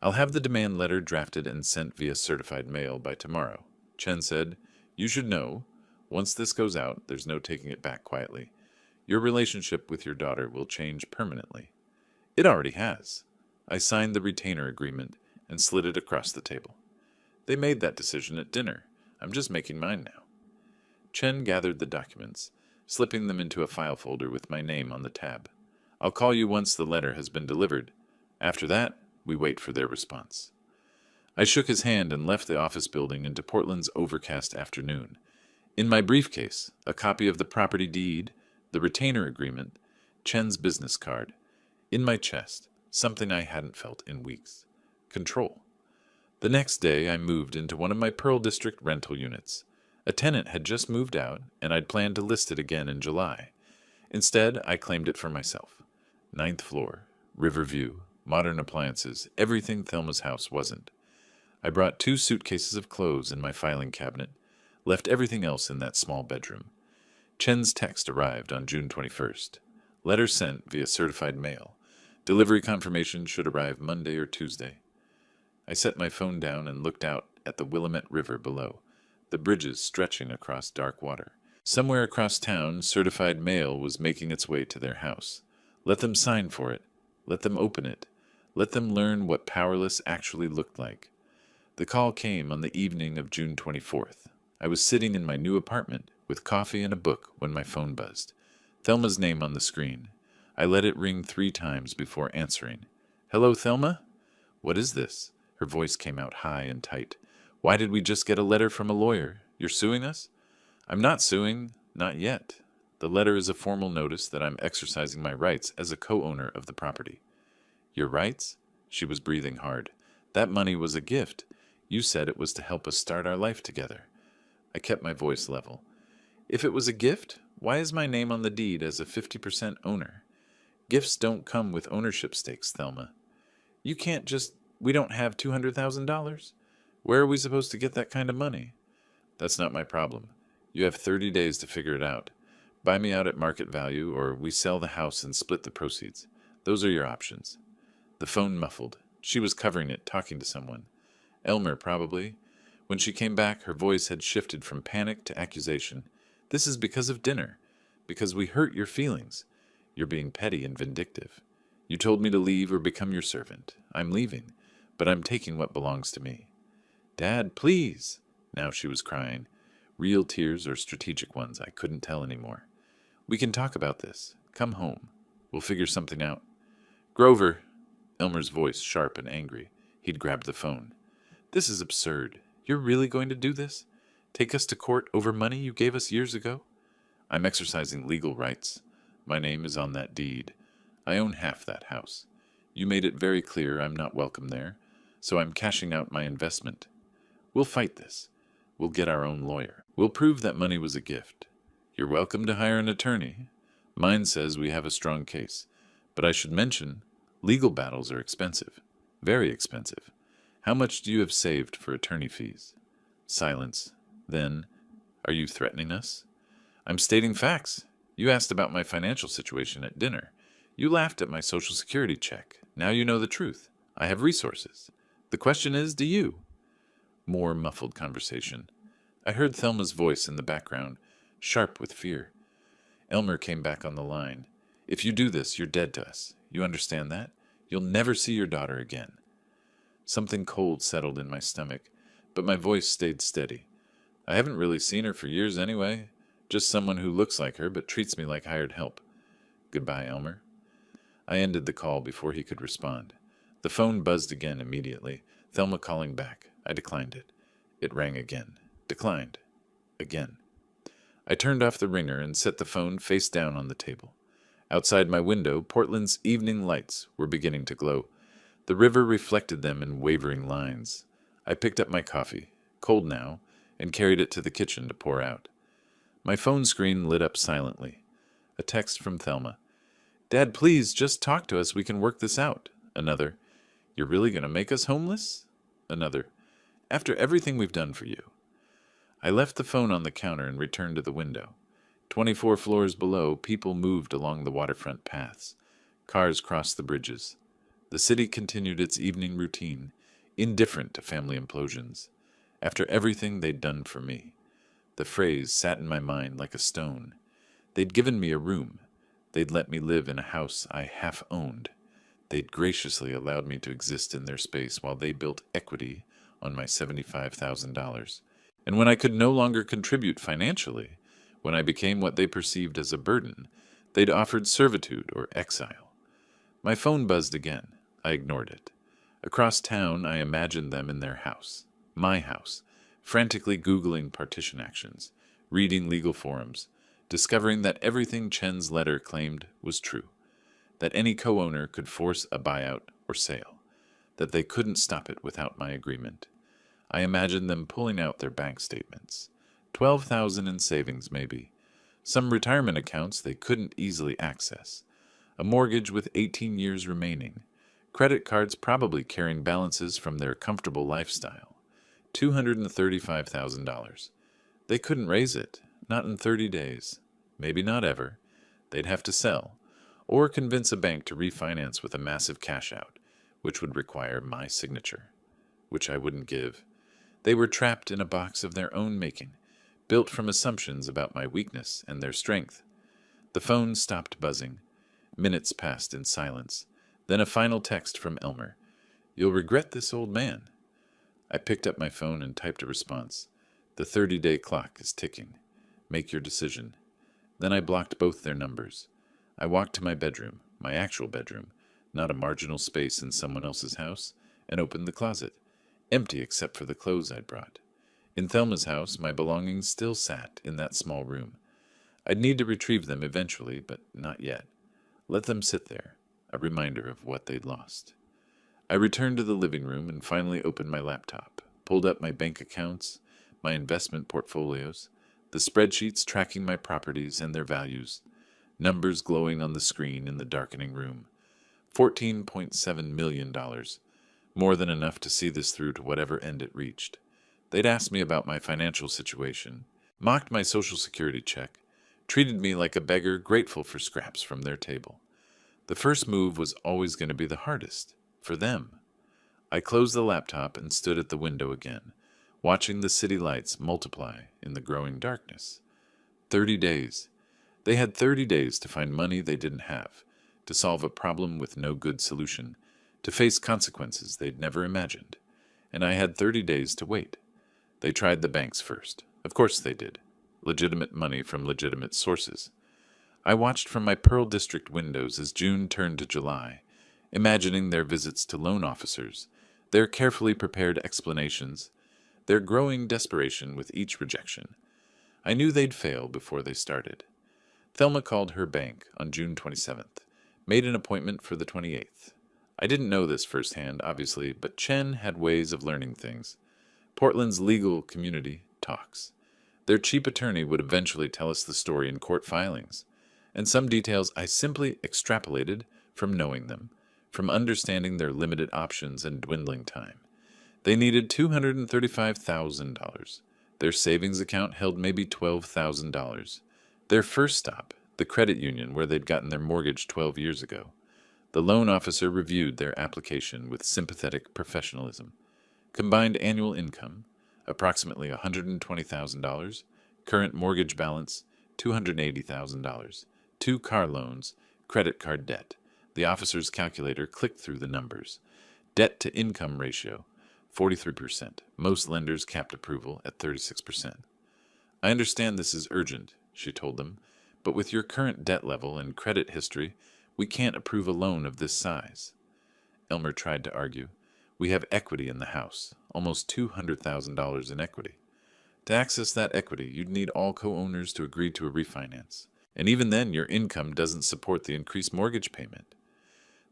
I'll have the demand letter drafted and sent via certified mail by tomorrow. Chen said, You should know, once this goes out, there's no taking it back quietly. Your relationship with your daughter will change permanently. It already has. I signed the retainer agreement and slid it across the table. They made that decision at dinner. I'm just making mine now. Chen gathered the documents, slipping them into a file folder with my name on the tab. I'll call you once the letter has been delivered. After that, we wait for their response. I shook his hand and left the office building into Portland's overcast afternoon. In my briefcase, a copy of the property deed, the retainer agreement, Chen's business card. In my chest, something I hadn't felt in weeks. Control. The next day, I moved into one of my Pearl District rental units. A tenant had just moved out, and I'd planned to list it again in July. Instead, I claimed it for myself. 9th floor, river view, modern appliances, everything Thelma's house wasn't. I brought 2 suitcases of clothes in my filing cabinet, left everything else in that small bedroom. Chen's text arrived on June 21st. Letter sent via certified mail. Delivery confirmation should arrive Monday or Tuesday. I set my phone down and looked out at the Willamette River below, the bridges stretching across dark water. Somewhere across town, certified mail was making its way to their house. Let them sign for it. Let them open it. Let them learn what powerless actually looked like. The call came on the evening of June 24th. I was sitting in my new apartment with coffee and a book when my phone buzzed. Thelma's name on the screen. I let it ring 3 times before answering. "Hello, Thelma? What is this?" Her voice came out high and tight. "Why did we just get a letter from a lawyer? You're suing us?" "I'm not suing. Not yet. The letter is a formal notice that I'm exercising my rights as a co-owner of the property." "Your rights?" She was breathing hard. "That money was a gift. You said it was to help us start our life together." I kept my voice level. "If it was a gift, why is my name on the deed as a 50% owner? Gifts don't come with ownership stakes, Thelma. You can't just... We don't have $200,000? Where are we supposed to get that kind of money?" "That's not my problem. You have 30 days to figure it out. Buy me out at market value, or we sell the house and split the proceeds. Those are your options." The phone muffled. She was covering it, talking to someone. Elmer, probably. When she came back, her voice had shifted from panic to accusation. "This is because of dinner. Because we hurt your feelings. You're being petty and vindictive. You told me to leave or become your servant. I'm leaving, but I'm taking what belongs to me." "Dad, please!" Now she was crying. Real tears or strategic ones, I couldn't tell anymore. "We can talk about this. Come home. We'll figure something out." "Grover!" Elmer's voice sharp and angry. He'd grabbed the phone. "This is absurd. You're really going to do this? Take us to court over money you gave us years ago?" "I'm exercising legal rights. My name is on that deed. I own half that house. You made it very clear I'm not welcome there, so I'm cashing out my investment. We'll fight this. We'll get our own lawyer. We'll prove that money was a gift. You're welcome to hire an attorney. Mine says we have a strong case. But I should mention, legal battles are expensive. Very expensive. How much do you have saved for attorney fees?" Silence. Then, "Are you threatening us?" "I'm stating facts. You asked about my financial situation at dinner. You laughed at my Social Security check. Now you know the truth. I have resources. The question is, do you?" More muffled conversation. I heard Thelma's voice in the background, sharp with fear. Elmer came back on the line. "If you do this, you're dead to us. You understand that? You'll never see your daughter again." Something cold settled in my stomach, but my voice stayed steady. "I haven't really seen her for years anyway. Just someone who looks like her but treats me like hired help. Goodbye, Elmer." I ended the call before he could respond. The phone buzzed again immediately. Thelma calling back. I declined it. It rang again. Declined. Again. I turned off the ringer and set the phone face down on the table. Outside my window, Portland's evening lights were beginning to glow. The river reflected them in wavering lines. I picked up my coffee, cold now, and carried it to the kitchen to pour out. My phone screen lit up silently. A text from Thelma. "Dad, please, just talk to us. We can work this out." Another. "You're really going to make us homeless?" Another. "After everything we've done for you." I left the phone on the counter and returned to the window. 24 floors below, people moved along the waterfront paths. Cars crossed the bridges. The city continued its evening routine, indifferent to family implosions. After everything they'd done for me. The phrase sat in my mind like a stone. They'd given me a room. They'd let me live in a house I half owned. They'd graciously allowed me to exist in their space while they built equity on my $75,000. And when I could no longer contribute financially, when I became what they perceived as a burden, they'd offered servitude or exile. My phone buzzed again. I ignored it. Across town, I imagined them in their house, my house, frantically Googling partition actions, reading legal forums, discovering that everything Chen's letter claimed was true, that any co-owner could force a buyout or sale, that they couldn't stop it without my agreement. I imagined them pulling out their bank statements, $12,000 in savings maybe, some retirement accounts they couldn't easily access, a mortgage with 18 years remaining, credit cards probably carrying balances from their comfortable lifestyle. $235,000. They couldn't raise it, not in 30 days, maybe not ever. They'd have to sell, or convince a bank to refinance with a massive cash out, which would require my signature, which I wouldn't give. They were trapped in a box of their own making, built from assumptions about my weakness and their strength. The phone stopped buzzing. Minutes passed in silence. Then a final text from Elmer. "You'll regret this, old man." I picked up my phone and typed a response. "The 30-day clock is ticking. Make your decision." Then I blocked both their numbers. I walked to my bedroom, my actual bedroom, not a marginal space in someone else's house, and opened the closet, empty except for the clothes I'd brought. In Thelma's house, my belongings still sat in that small room. I'd need to retrieve them eventually, but not yet. Let them sit there, a reminder of what they'd lost. I returned to the living room and finally opened my laptop, pulled up my bank accounts, my investment portfolios, the spreadsheets tracking my properties and their values, numbers glowing on the screen in the darkening room. $14.7 million, more than enough to see this through to whatever end it reached. They'd asked me about my financial situation, mocked my Social Security check, treated me like a beggar grateful for scraps from their table. The first move was always going to be the hardest, for them. I closed the laptop and stood at the window again, watching the city lights multiply in the growing darkness. 30 days. They had 30 days to find money they didn't have, to solve a problem with no good solution, to face consequences they'd never imagined. And I had 30 days to wait. They tried the banks first. Of course they did. Legitimate money from legitimate sources. I watched from my Pearl District windows as June turned to July, imagining their visits to loan officers, their carefully prepared explanations, their growing desperation with each rejection. I knew they'd fail before they started. Thelma called her bank on June 27th, made an appointment for the 28th. I didn't know this firsthand, obviously, but Chen had ways of learning things. Portland's legal community talks. Their chief attorney would eventually tell us the story in court filings, and some details I simply extrapolated from knowing them, from understanding their limited options and dwindling time. They needed $235,000. Their savings account held maybe $12,000. Their first stop, the credit union where they'd gotten their mortgage 12 years ago. The loan officer reviewed their application with sympathetic professionalism. Combined annual income, approximately $120,000. Current mortgage balance, $280,000. 2 car loans, credit card debt. The officer's calculator clicked through the numbers. Debt-to-income ratio, 43%. Most lenders capped approval at 36%. "I understand this is urgent," she told them, "but with your current debt level and credit history, we can't approve a loan of this size." Elmer tried to argue. "We have equity in the house, almost $200,000 in equity. To access that equity, you'd need all co-owners to agree to a refinance. And even then, your income doesn't support the increased mortgage payment."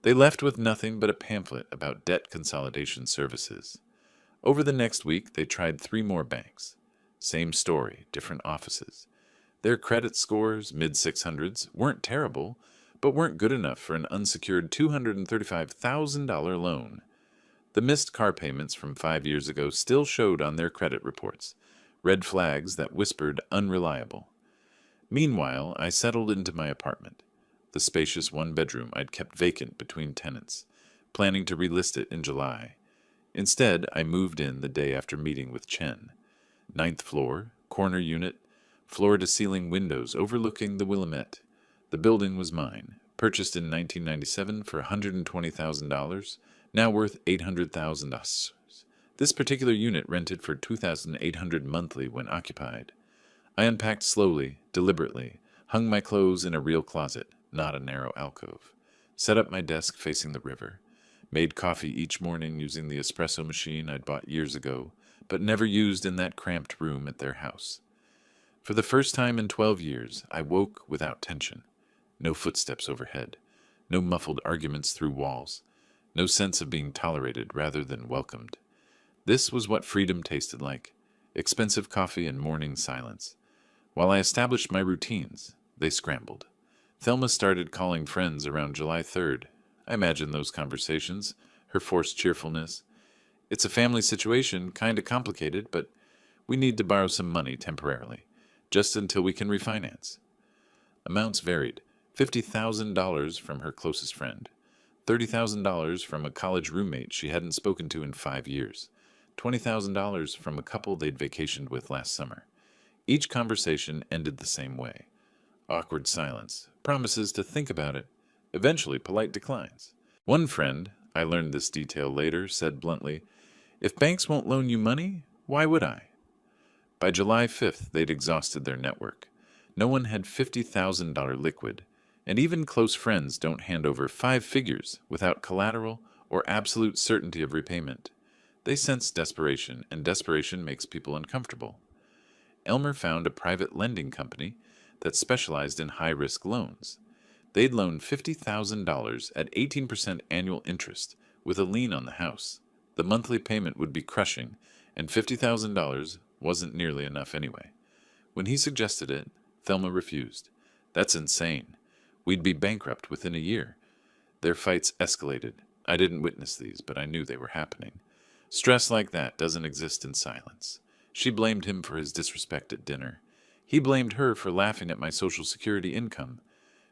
They left with nothing but a pamphlet about debt consolidation services. Over the next week, they tried 3 more banks. Same story, different offices. Their credit scores, mid-600s, weren't terrible, but weren't good enough for an unsecured $235,000 loan. The missed car payments from 5 years ago still showed on their credit reports, red flags that whispered unreliable. Meanwhile, I settled into my apartment, the spacious one-bedroom I'd kept vacant between tenants, planning to relist it in July. Instead, I moved in the day after meeting with Chen. 9th floor, corner unit, floor-to-ceiling windows overlooking the Willamette. The building was mine, purchased in 1997 for $120,000, now worth $800,000. This particular unit rented for $2,800 monthly when occupied. I unpacked slowly, deliberately, hung my clothes in a real closet, not a narrow alcove, set up my desk facing the river, made coffee each morning using the espresso machine I'd bought years ago, but never used in that cramped room at their house. For the first time in 12 years, I woke without tension. No footsteps overhead, no muffled arguments through walls, no sense of being tolerated rather than welcomed. This was what freedom tasted like, expensive coffee and morning silence. While I established my routines, they scrambled. Thelma started calling friends around July 3rd. I imagined those conversations, her forced cheerfulness. It's a family situation, kind of complicated, but we need to borrow some money temporarily, just until we can refinance. Amounts varied: $50,000 from her closest friend, $30,000 from a college roommate she hadn't spoken to in 5 years, $20,000 from a couple they'd vacationed with last summer. Each conversation ended the same way: awkward silence, promises to think about it, eventually polite declines. One friend, I learned this detail later, said bluntly, "If banks won't loan you money, why would I?" By July 5th, they'd exhausted their network. No one had $50,000 liquid, and even close friends don't hand over 5 figures without collateral or absolute certainty of repayment. They sense desperation, and desperation makes people uncomfortable. Elmer found a private lending company that specialized in high-risk loans. They'd loan $50,000 at 18% annual interest with a lien on the house. The monthly payment would be crushing, and $50,000 wasn't nearly enough anyway. When he suggested it, Thelma refused. "That's insane. We'd be bankrupt within a year." Their fights escalated. I didn't witness these, but I knew they were happening. Stress like that doesn't exist in silence. She blamed him for his disrespect at dinner. He blamed her for laughing at my Social Security income.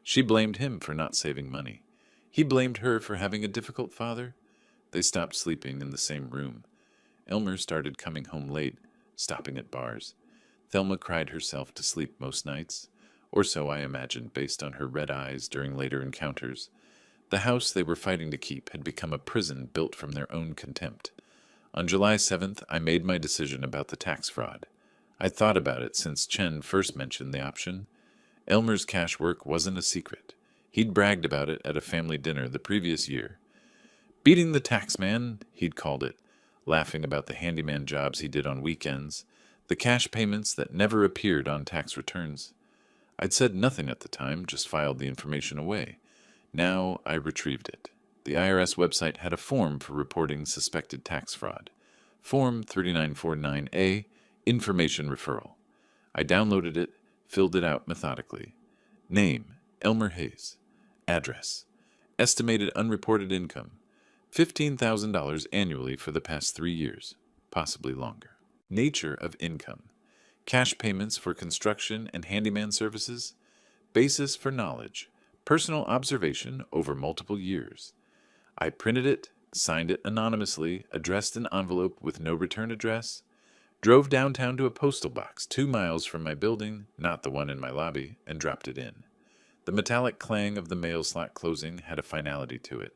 She blamed him for not saving money. He blamed her for having a difficult father. They stopped sleeping in the same room. Elmer started coming home late, stopping at bars. Thelma cried herself to sleep most nights, or so I imagined based on her red eyes during later encounters. The house they were fighting to keep had become a prison built from their own contempt. On July 7th, I made my decision about the tax fraud. I'd thought about it since Chen first mentioned the option. Elmer's cash work wasn't a secret. He'd bragged about it at a family dinner the previous year. "Beating the tax man," he'd called it, laughing about the handyman jobs he did on weekends, the cash payments that never appeared on tax returns. I'd said nothing at the time, just filed the information away. Now I retrieved it. The IRS website had a form for reporting suspected tax fraud. Form 3949A, Information Referral. I downloaded it, filled it out methodically. Name: Elmer Hayes. Address: estimated unreported income: $15,000 annually for the past 3 years, possibly longer. Nature of income: cash payments for construction and handyman services. Basis for knowledge: personal observation over multiple years. I printed it, signed it anonymously, addressed an envelope with no return address, drove downtown to a postal box 2 miles from my building, not the one in my lobby, and dropped it in. The metallic clang of the mail slot closing had a finality to it.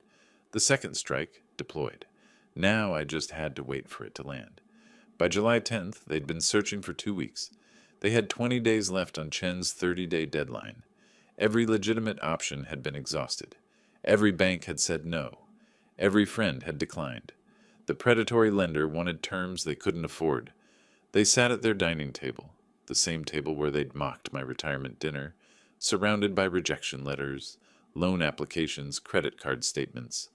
The second strike deployed. Now I just had to wait for it to land. By July 10th, they'd been searching for 2 weeks. They had 20 days left on Chen's 30-day deadline. Every legitimate option had been exhausted. Every bank had said no. Every friend had declined. The predatory lender wanted terms they couldn't afford. They sat at their dining table, the same table where they'd mocked my retirement dinner, surrounded by rejection letters, loan applications, credit card statements.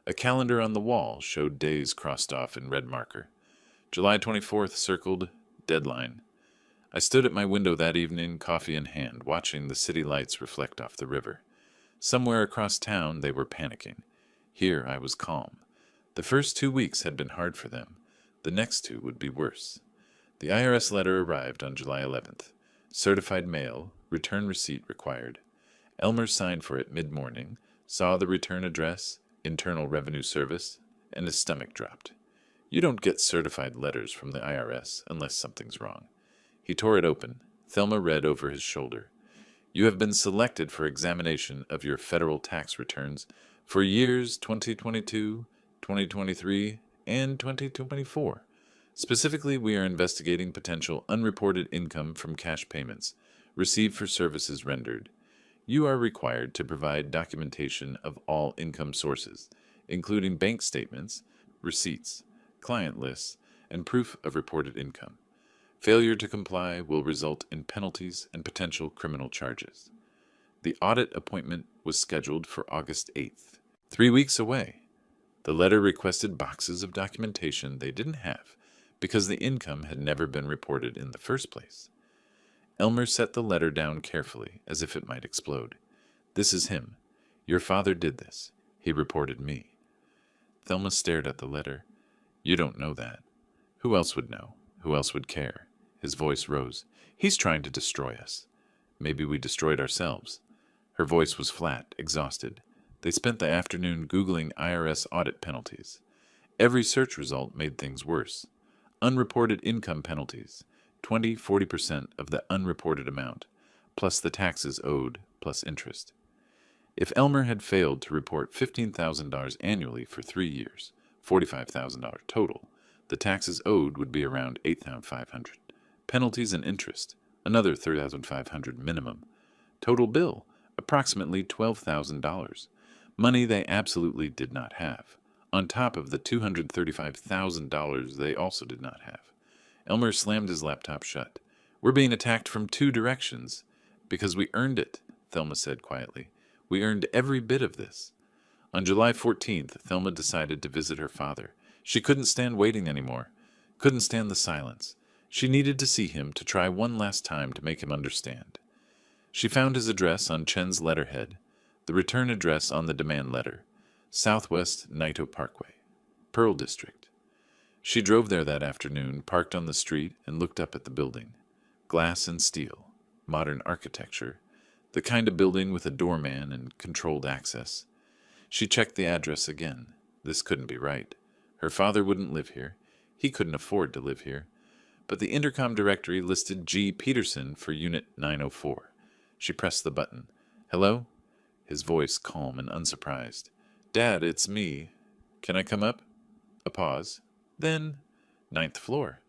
A calendar on the wall showed days crossed off in red marker. July 24th circled deadline. I stood at my window that evening, coffee in hand, watching the city lights reflect off the river. Somewhere across town they were panicking. Here I was calm. The first 2 weeks had been hard for them. The next 2 would be worse. The IRS letter arrived on July 11th. Certified mail, return receipt required. Elmer signed for it mid-morning, saw the return address, Internal Revenue Service, and his stomach dropped. You don't get certified letters from the IRS unless something's wrong. He tore it open. Thelma read over his shoulder. "You have been selected for examination of your federal tax returns for years 2022, 2023, and 2024. Specifically, we are investigating potential unreported income from cash payments received for services rendered. You are required to provide documentation of all income sources, including bank statements, receipts, client lists, and proof of reported income. Failure to comply will result in penalties and potential criminal charges." The audit appointment was scheduled for August 8th. 3 weeks away. The letter requested boxes of documentation they didn't have because the income had never been reported in the first place. Elmer set the letter down carefully, as if it might explode. "This is him. Your father did this. He reported me." Thelma stared at the letter. You don't know that. Who else would know? Who else would care? His voice rose. He's trying to destroy us. Maybe we destroyed ourselves. Her voice was flat, exhausted. They spent the afternoon Googling IRS audit penalties. Every search result made things worse. Unreported income penalties, 40% of the unreported amount, plus the taxes owed, plus interest. If Elmer had failed to report $15,000 annually for 3 years, $45,000 total, the taxes owed would be around $8,500. Penalties and interest, another $3,500 minimum. Total bill, approximately $12,000. Money they absolutely did not have, on top of the $235,000 they also did not have. Elmer slammed his laptop shut. We're being attacked from 2 directions. Because we earned it, Thelma said quietly. We earned every bit of this. On July 14th, Thelma decided to visit her father. She couldn't stand waiting anymore. Couldn't stand the silence. She needed to see him to try one last time to make him understand. She found his address on Chen's letterhead, the return address on the demand letter, Southwest Naito Parkway, Pearl District. She drove there that afternoon, parked on the street, and looked up at the building. Glass and steel, modern architecture, the kind of building with a doorman and controlled access. She checked the address again. This couldn't be right. Her father wouldn't live here. He couldn't afford to live here. But the intercom directory listed G. Peterson for Unit 904. She pressed the button. Hello? His voice calm and unsurprised. Dad, it's me. Can I come up? A pause. Then, 9th floor.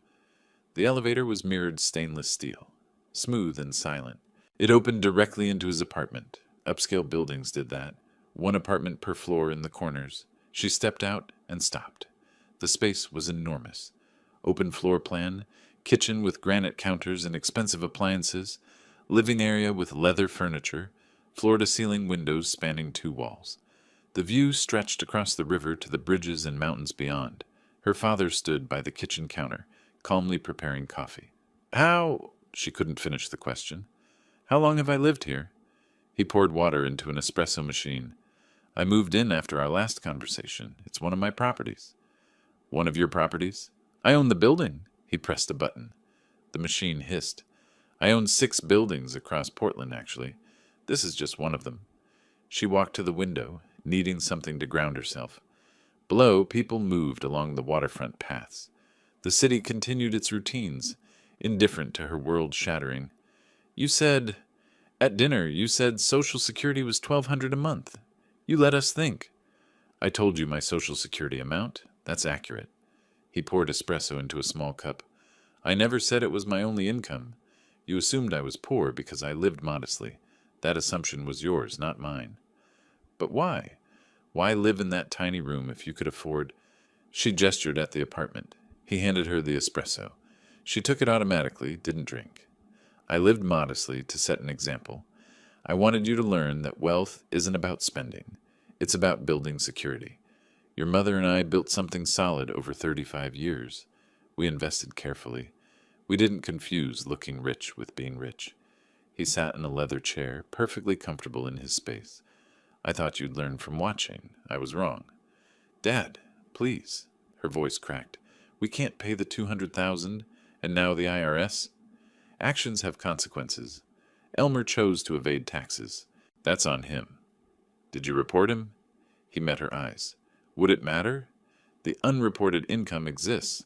The elevator was mirrored stainless steel, smooth and silent. It opened directly into his apartment. Upscale buildings did that. 1 apartment per floor in the corners. She stepped out and stopped. The space was enormous. Open floor plan, kitchen with granite counters and expensive appliances, living area with leather furniture, floor-to-ceiling windows spanning 2 walls. The view stretched across the river to the bridges and mountains beyond. Her father stood by the kitchen counter, calmly preparing coffee. How? She couldn't finish the question. How long have I lived here? He poured water into an espresso machine. I moved in after our last conversation. It's one of my properties. One of your properties? I own the building. He pressed a button. The machine hissed. I own 6 buildings across Portland, actually. This is just one of them. She walked to the window, needing something to ground herself. Below, people moved along the waterfront paths. The city continued its routines, indifferent to her world-shattering. You said, at dinner, you said Social Security was $1,200 a month. You let us think. I told you my Social Security amount. That's accurate. He poured espresso into a small cup. I never said it was my only income. You assumed I was poor because I lived modestly. That assumption was yours, not mine. But why? Why live in that tiny room if you could afford... She gestured at the apartment. He handed her the espresso. She took it automatically, didn't drink. I lived modestly to set an example. I wanted you to learn that wealth isn't about spending. It's about building security. Your mother and I built something solid over 35 years. We invested carefully. We didn't confuse looking rich with being rich. He sat in a leather chair, perfectly comfortable in his space. I thought you'd learn from watching. I was wrong. Dad, please. Her voice cracked. We can't pay the $200,000, and now the IRS. Actions have consequences. Elmer chose to evade taxes. That's on him. Did you report him? He met her eyes. Would it matter? The unreported income exists.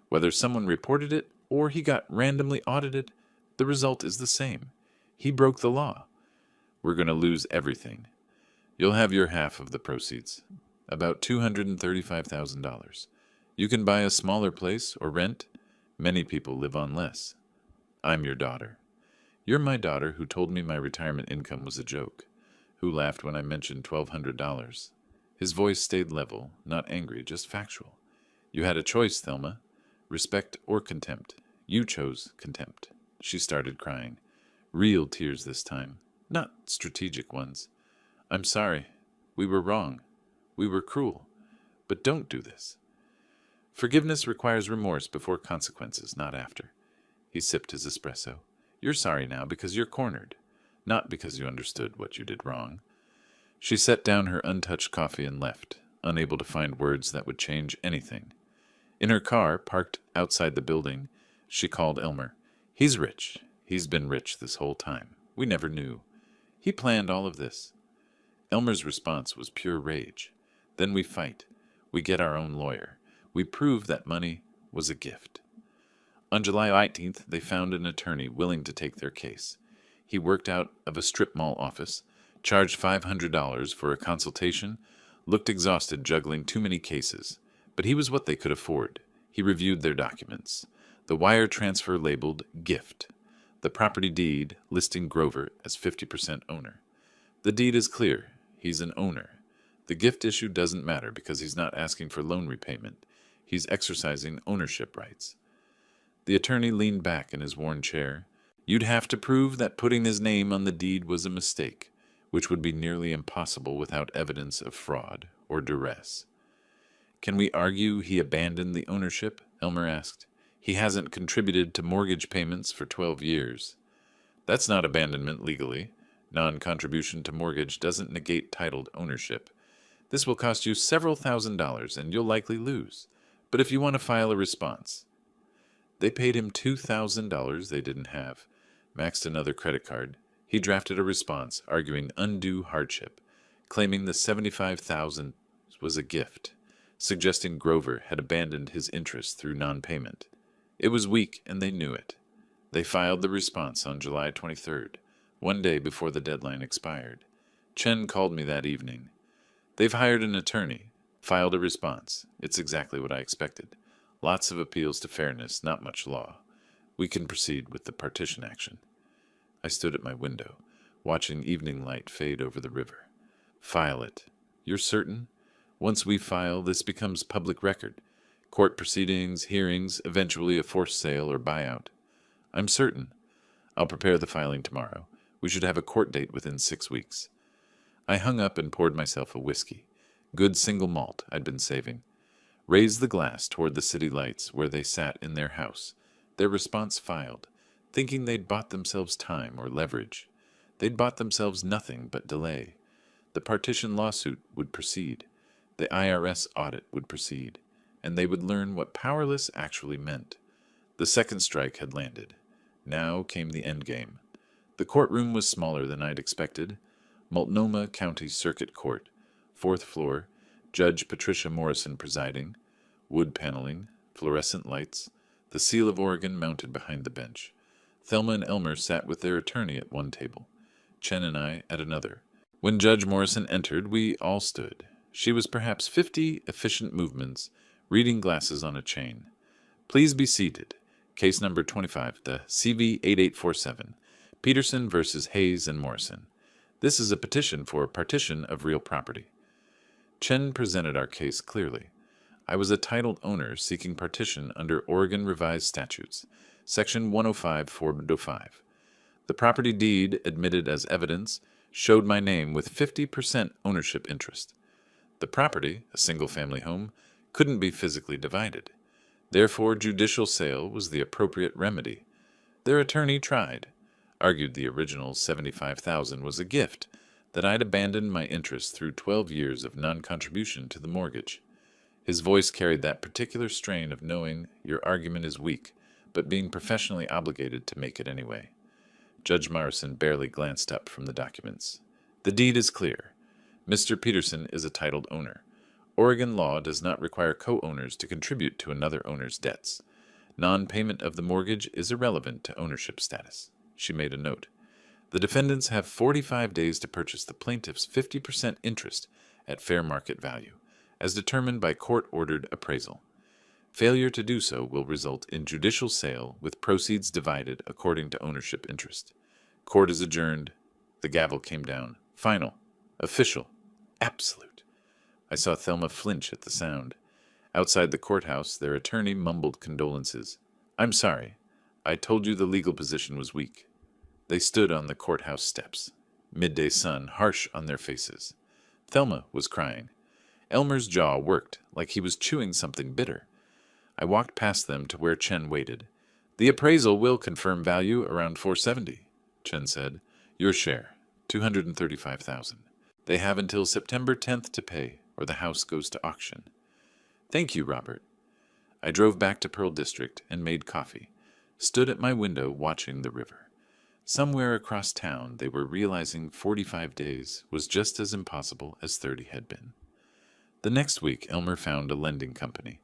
Whether someone reported it or he got randomly audited, the result is the same. He broke the law. We're going to lose everything. You'll have your half of the proceeds, about $235,000. You can buy a smaller place or rent. Many people live on less. I'm your daughter. You're my daughter who told me my retirement income was a joke, who laughed when I mentioned $1,200. His voice stayed level, not angry, just factual. You had a choice, Thelma. Respect or contempt. You chose contempt. She started crying. Real tears this time, not strategic ones. I'm sorry. We were wrong. We were cruel. But don't do this. Forgiveness requires remorse before consequences, not after. He sipped his espresso. You're sorry now because you're cornered, not because you understood what you did wrong. She set down her untouched coffee and left, unable to find words that would change anything. In her car, parked outside the building, she called Elmer. He's rich. He's been rich this whole time. We never knew. He planned all of this. Elmer's response was pure rage. Then we fight. We get our own lawyer. We prove that money was a gift. On July 18th, they found an attorney willing to take their case. He worked out of a strip mall office, charged $500 for a consultation, looked exhausted juggling too many cases, but he was what they could afford. He reviewed their documents. The wire transfer labeled gift. The property deed listing Grover as 50% owner. The deed is clear. He's an owner. The gift issue doesn't matter because he's not asking for loan repayment. He's exercising ownership rights. The attorney leaned back in his worn chair. You'd have to prove that putting his name on the deed was a mistake, which would be nearly impossible without evidence of fraud or duress. Can we argue he abandoned the ownership? Elmer asked. He hasn't contributed to mortgage payments for 12 years. That's not abandonment legally. Non-contribution to mortgage doesn't negate titled ownership. This will cost you several $1,000s and you'll likely lose. But if you want to file a response. They paid him $2,000 they didn't have, maxed another credit card. He drafted a response arguing undue hardship, claiming the $75,000 was a gift, suggesting Grover had abandoned his interest through non-payment. It was weak and they knew it. They filed the response on July 23rd, one day before the deadline expired. Chen called me that evening. They've hired an attorney, filed a response. It's exactly what I expected. Lots of appeals to fairness, not much law. We can proceed with the partition action. I stood at my window, watching evening light fade over the river. File it. You're certain? Once we file, this becomes public record. Court proceedings, hearings, eventually a forced sale or buyout. I'm certain. I'll prepare the filing tomorrow. We should have a court date within 6 weeks. I hung up and poured myself a whiskey. Good single malt I'd been saving. Raised the glass toward the city lights where they sat in their house, their response filed, thinking they'd bought themselves time or leverage. They'd bought themselves nothing but delay. The partition lawsuit would proceed. The IRS audit would proceed. And they would learn what powerless actually meant. The second strike had landed. Now came the endgame. The courtroom was smaller than I'd expected. Multnomah County Circuit Court, 4th floor, Judge Patricia Morrison presiding, wood paneling, fluorescent lights, the SIL of Oregon mounted behind the bench. Thelma and Elmer sat with their attorney at one table, Chen and I at another. When Judge Morrison entered, we all stood. She was perhaps 50 efficient movements, reading glasses on a chain. Please be seated. Case number 25, the CV 8847, Peterson versus Hayes and Morrison. This is a petition for partition of real property. Chen presented our case clearly. I was a titled owner seeking partition under Oregon Revised Statutes, Section 105-405. The property deed, admitted as evidence, showed my name with 50% ownership interest. The property, a single-family home, couldn't be physically divided. Therefore, judicial sale was the appropriate remedy. Their attorney tried, argued the original $75,000 was a gift, that I'd abandoned my interest through 12 years of non-contribution to the mortgage. His voice carried that particular strain of knowing your argument is weak, but being professionally obligated to make it anyway. Judge Morrison barely glanced up from the documents. The deed is clear. Mr. Peterson is a titled owner. Oregon law does not require co-owners to contribute to another owner's debts. Non-payment of the mortgage is irrelevant to ownership status. She made a note. The defendants have 45 days to purchase the plaintiff's 50% interest at fair market value, as determined by court-ordered appraisal. Failure to do so will result in judicial sale with proceeds divided according to ownership interest. Court is adjourned. The gavel came down. Final. Official. Absolute. I saw Thelma flinch at the sound. Outside the courthouse, their attorney mumbled condolences. I'm sorry. I told you the legal position was weak. They stood on the courthouse steps, midday sun harsh on their faces. Thelma was crying. Elmer's jaw worked like he was chewing something bitter. I walked past them to where Chen waited. The appraisal will confirm value around $470, Chen said. Your share, $235,000. They have until September 10th to pay, or the house goes to auction. Thank you, Robert. I drove back to Pearl District and made coffee, stood at my window watching the river. Somewhere across town, they were realizing 45 days was just as impossible as 30 had been. The next week, Elmer found a lending company.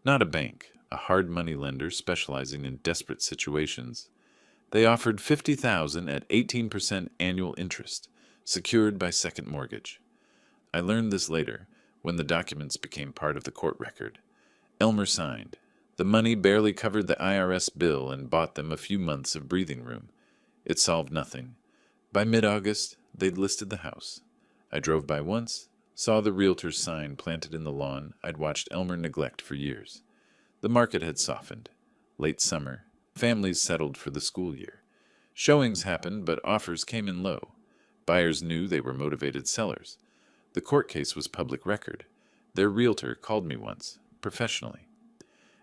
Not a bank, a hard money lender specializing in desperate situations. They offered $50,000 at 18% annual interest, secured by second mortgage. I learned this later, when the documents became part of the court record. Elmer signed. The money barely covered the IRS bill and bought them a few months of breathing room. It solved nothing. By mid-August, they'd listed the house. I drove by once, saw the realtor's sign planted in the lawn I'd watched Elmer neglect for years. The market had softened. Late summer, families settled for the school year. Showings happened, but offers came in low. Buyers knew they were motivated sellers. The court case was public record. Their realtor called me once, professionally.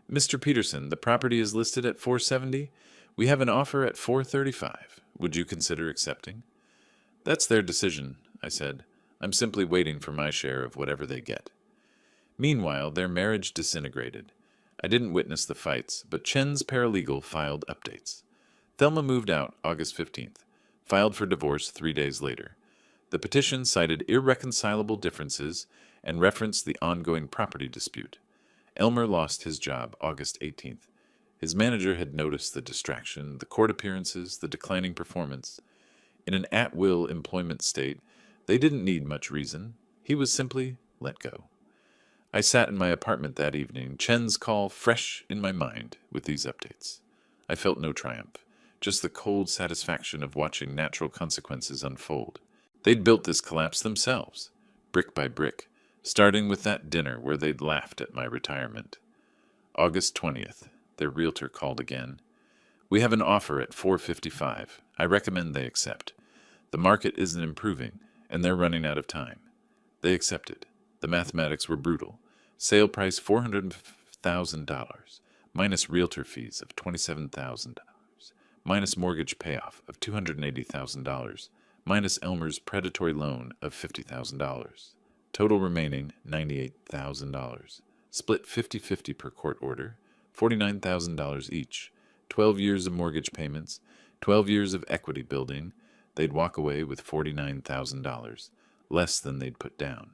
"Mr. Peterson, the property is listed at $470. We have an offer at $435. Would you consider accepting?" "That's their decision," I said. "I'm simply waiting for my share of whatever they get." Meanwhile, their marriage disintegrated. I didn't witness the fights, but Chen's paralegal filed updates. Thelma moved out August 15th, filed for divorce 3 days later. The petition cited irreconcilable differences and referenced the ongoing property dispute. Elmer lost his job August 18th. His manager had noticed the distraction, the court appearances, the declining performance. In an at-will employment state, they didn't need much reason. He was simply let go. I sat in my apartment that evening, Chen's call fresh in my mind with these updates. I felt no triumph, just the cold satisfaction of watching natural consequences unfold. They'd built this collapse themselves, brick by brick, starting with that dinner where they'd laughed at my retirement. August 20th, their realtor called again. "We have an offer at $455. I recommend they accept. The market isn't improving, and they're running out of time." They accepted. The mathematics were brutal. Sale price $400,000, minus realtor fees of $27,000, minus mortgage payoff of $280,000, minus Elmer's predatory loan of $50,000. Total remaining $98,000. Split 50-50 per court order, $49,000 each. 12 years of mortgage payments, 12 years of equity building. They'd walk away with $49,000, less than they'd put down.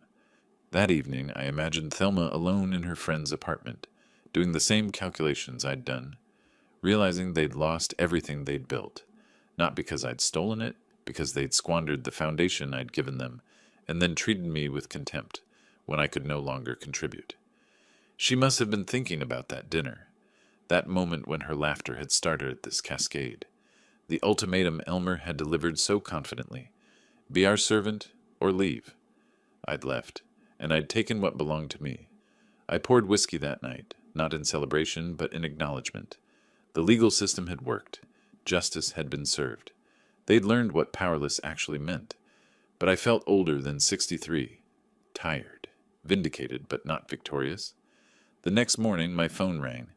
That evening, I imagined Thelma alone in her friend's apartment, doing the same calculations I'd done, realizing they'd lost everything they'd built, not because I'd stolen it, because they'd squandered the foundation I'd given them, and then treated me with contempt when I could no longer contribute. She must have been thinking about that dinner, that moment when her laughter had started this cascade, the ultimatum Elmer had delivered so confidently: be our servant or leave. I'd left, and I'd taken what belonged to me. I poured whiskey that night, not in celebration, but in acknowledgement. The legal system had worked. Justice had been served. They'd learned what powerless actually meant. But I felt older than 63, tired, vindicated, but not victorious. The next morning, my phone rang.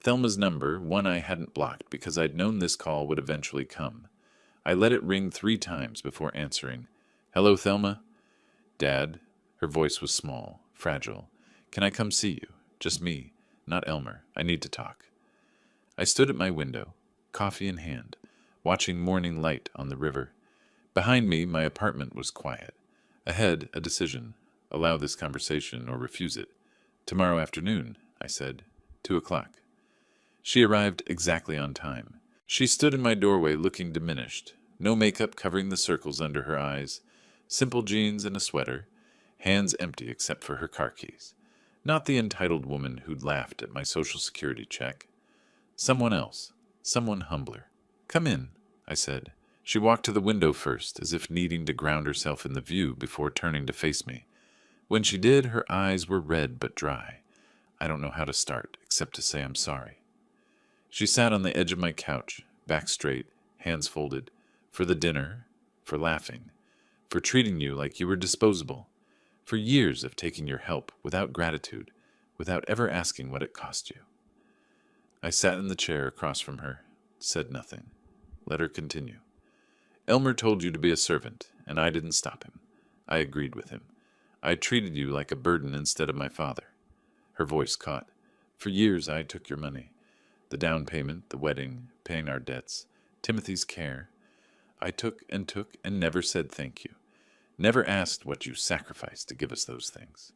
Thelma's number, one I hadn't blocked because I'd known this call would eventually come. I let it ring 3 times before answering. "Hello, Thelma?" "Dad." Her voice was small, fragile. "Can I come see you? Just me, not Elmer. I need to talk." I stood at my window, coffee in hand, watching morning light on the river. Behind me, my apartment was quiet. Ahead, a decision: allow this conversation or refuse it. "Tomorrow afternoon," I said. 2:00. She arrived exactly on time. She stood in my doorway looking diminished, no makeup covering the circles under her eyes, simple jeans and a sweater, hands empty except for her car keys. Not the entitled woman who'd laughed at my Social Security check. Someone else, someone humbler. "Come in," I said. She walked to the window first, as if needing to ground herself in the view before turning to face me. When she did, her eyes were red but dry. I don't know how to start, except to say I'm sorry. She sat on the edge of my couch, back straight, hands folded, for the dinner, for laughing, for treating you like you were disposable, for years of taking your help without gratitude, without ever asking what it cost you. I sat in the chair across from her, said nothing, let her continue. "Elmer told you to be a servant, and I didn't stop him. I agreed with him. I treated you like a burden instead of my father." Her voice caught. For years I took your money. The down payment, the wedding, paying our debts, Timothy's care. I took and never said thank you. Never asked what you sacrificed to give us those things.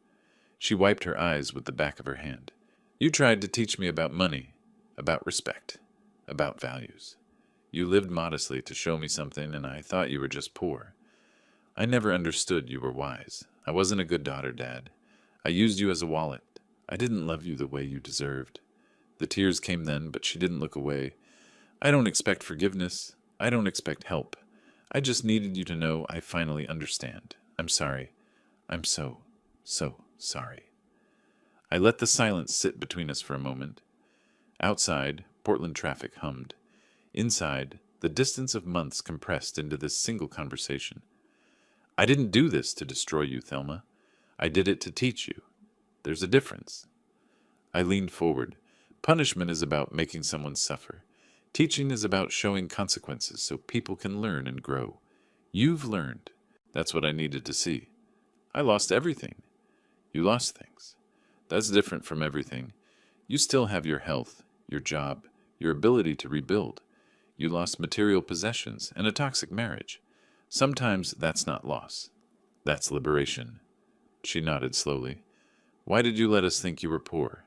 She wiped her eyes with the back of her hand. You tried to teach me about money, about respect, about values. You lived modestly to show me something, and I thought you were just poor. I never understood you were wise. I wasn't a good daughter, Dad. I used you as a wallet. I didn't love you the way you deserved. The tears came then, but she didn't look away. I don't expect forgiveness. I don't expect help. I just needed you to know I finally understand. I'm sorry. I'm so sorry. I let the silence sit between us for a moment. Outside, Portland traffic hummed. Inside, the distance of months compressed into this single conversation. I didn't do this to destroy you, Thelma. I did it to teach you. There's a difference. I leaned forward. Punishment is about making someone suffer. Teaching is about showing consequences so people can learn and grow. You've learned. That's what I needed to see. I lost everything. You lost things. That's different from everything. You still have your health, your job, your ability to rebuild. You lost material possessions and a toxic marriage. Sometimes that's not loss. That's liberation. She nodded slowly. Why did you let us think you were poor?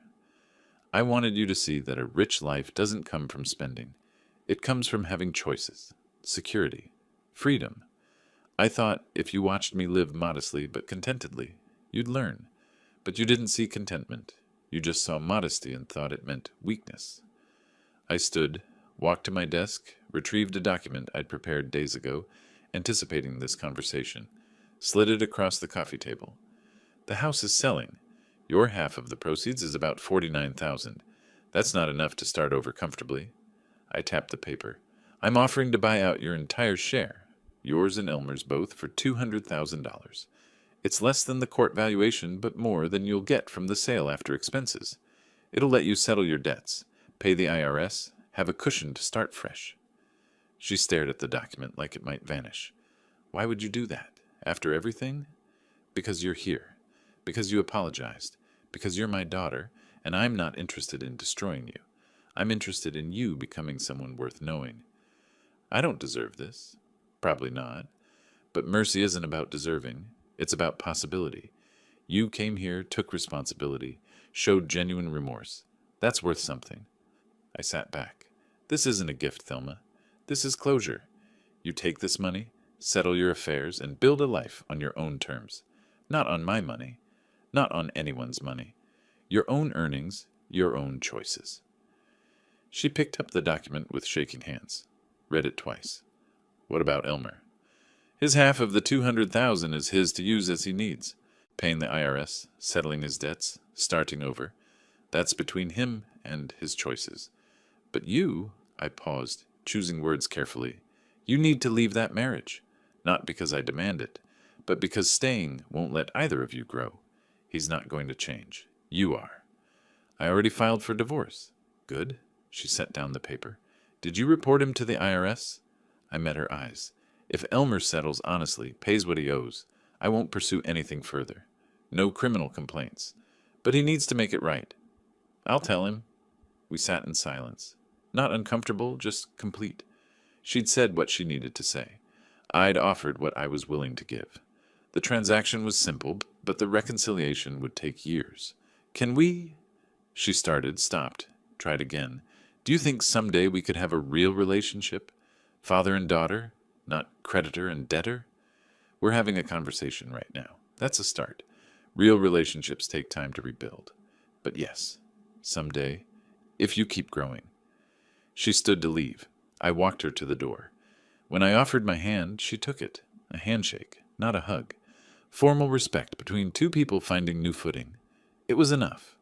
I wanted you to see that a rich life doesn't come from spending. It comes from having choices, security, freedom. I thought if you watched me live modestly but contentedly, you'd learn. But you didn't see contentment. You just saw modesty and thought it meant weakness. I stood, walked to my desk, retrieved a document I'd prepared days ago, anticipating this conversation, slid it across the coffee table. The house is selling. Your half of the proceeds is about $49,000. That's not enough to start over comfortably. I tapped the paper. I'm offering to buy out your entire share, yours and Elmer's both, for $200,000. It's less than the court valuation, but more than you'll get from the sale after expenses. It'll let you settle your debts, pay the IRS, have a cushion to start fresh. She stared at the document like it might vanish. Why would you do that? After everything? Because you're here. Because you apologized. Because you're my daughter, and I'm not interested in destroying you. I'm interested in you becoming someone worth knowing. I don't deserve this. Probably not. But mercy isn't about deserving. It's about possibility. You came here, took responsibility, showed genuine remorse. That's worth something. I sat back. This isn't a gift, Thelma. This is closure. You take this money, settle your affairs, and build a life on your own terms. Not on my money. Not on anyone's money. Your own earnings, your own choices. She picked up the document with shaking hands. Read it twice. What about Elmer? His half of the $200,000 is his to use as he needs. Paying the IRS, settling his debts, starting over. That's between him and his choices. But you, I paused, choosing words carefully. You need to leave that marriage. Not because I demand it, but because staying won't let either of you grow. He's not going to change. You are. I already filed for divorce. Good. She set down the paper. Did you report him to the IRS? I met her eyes. If Elmer settles honestly, pays what he owes, I won't pursue anything further. No criminal complaints. But he needs to make it right. I'll tell him. We sat in silence. Not uncomfortable, just complete. She'd said what she needed to say. I'd offered what I was willing to give. The transaction was simple, but the reconciliation would take years. Can we? She started, stopped, tried again. Do you think someday we could have a real relationship? Father and daughter? Not creditor and debtor? We're having a conversation right now. That's a start. Real relationships take time to rebuild. But yes, someday, if you keep growing. She stood to leave. I walked her to the door. When I offered my hand, she took it. A handshake, not a hug. Formal respect between two people finding new footing. It was enough.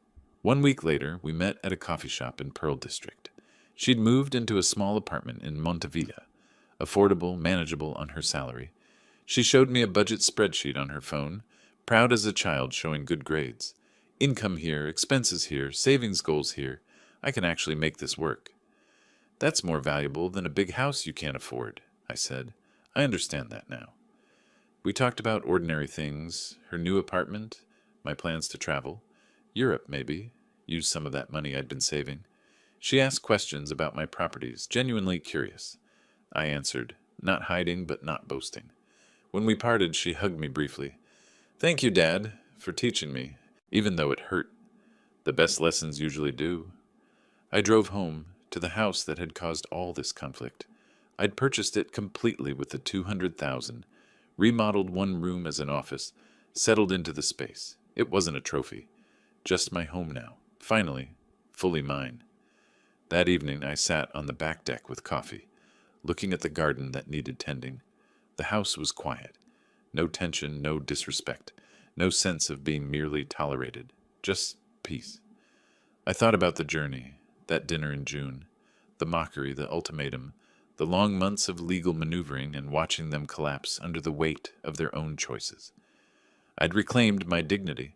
1 week later, we met at a coffee shop in Pearl District. She'd moved into a small apartment in Montevilla. Affordable, manageable on her salary. She showed me a budget spreadsheet on her phone, proud as a child showing good grades. Income here, expenses here, savings goals here. I can actually make this work. That's more valuable than a big house you can't afford, I said. I understand that now. We talked about ordinary things, her new apartment, my plans to travel. Europe, maybe. use some of that money I'd been saving. She asked questions about my properties, genuinely curious. I answered, not hiding but not boasting. When we parted, she hugged me briefly. Thank you, Dad, for teaching me, even though it hurt. The best lessons usually do. I drove home to the house that had caused all this conflict. I'd purchased it completely with the $200,000, remodeled one room as an office, settled into the space. It wasn't a trophy, just my home now, finally, fully mine. That evening I sat on the back deck with coffee, looking at the garden that needed tending. The house was quiet. No tension, no disrespect, no sense of being merely tolerated, just peace. I thought about the journey, that dinner in June, the mockery, the ultimatum, the long months of legal maneuvering and watching them collapse under the weight of their own choices. I'd reclaimed my dignity.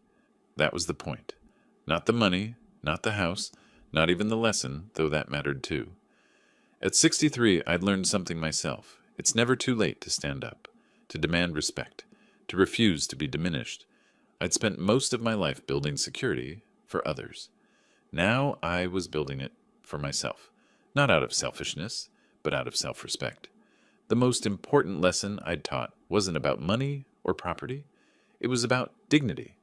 That was the point. Not the money, not the house, not even the lesson, though that mattered too. At 63, I'd learned something myself. It's never too late to stand up, to demand respect, to refuse to be diminished. I'd spent most of my life building security for others. Now I was building it for myself, not out of selfishness, but out of self-respect. The most important lesson I'd taught wasn't about money or property. It was about dignity.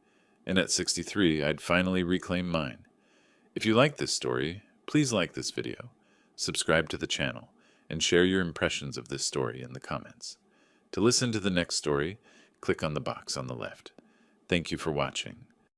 And at 63, I'd finally reclaimed mine. If you like this story, please like this video, subscribe to the channel, and share your impressions of this story in the comments. To listen to the next story, click on the box on the left. Thank you for watching.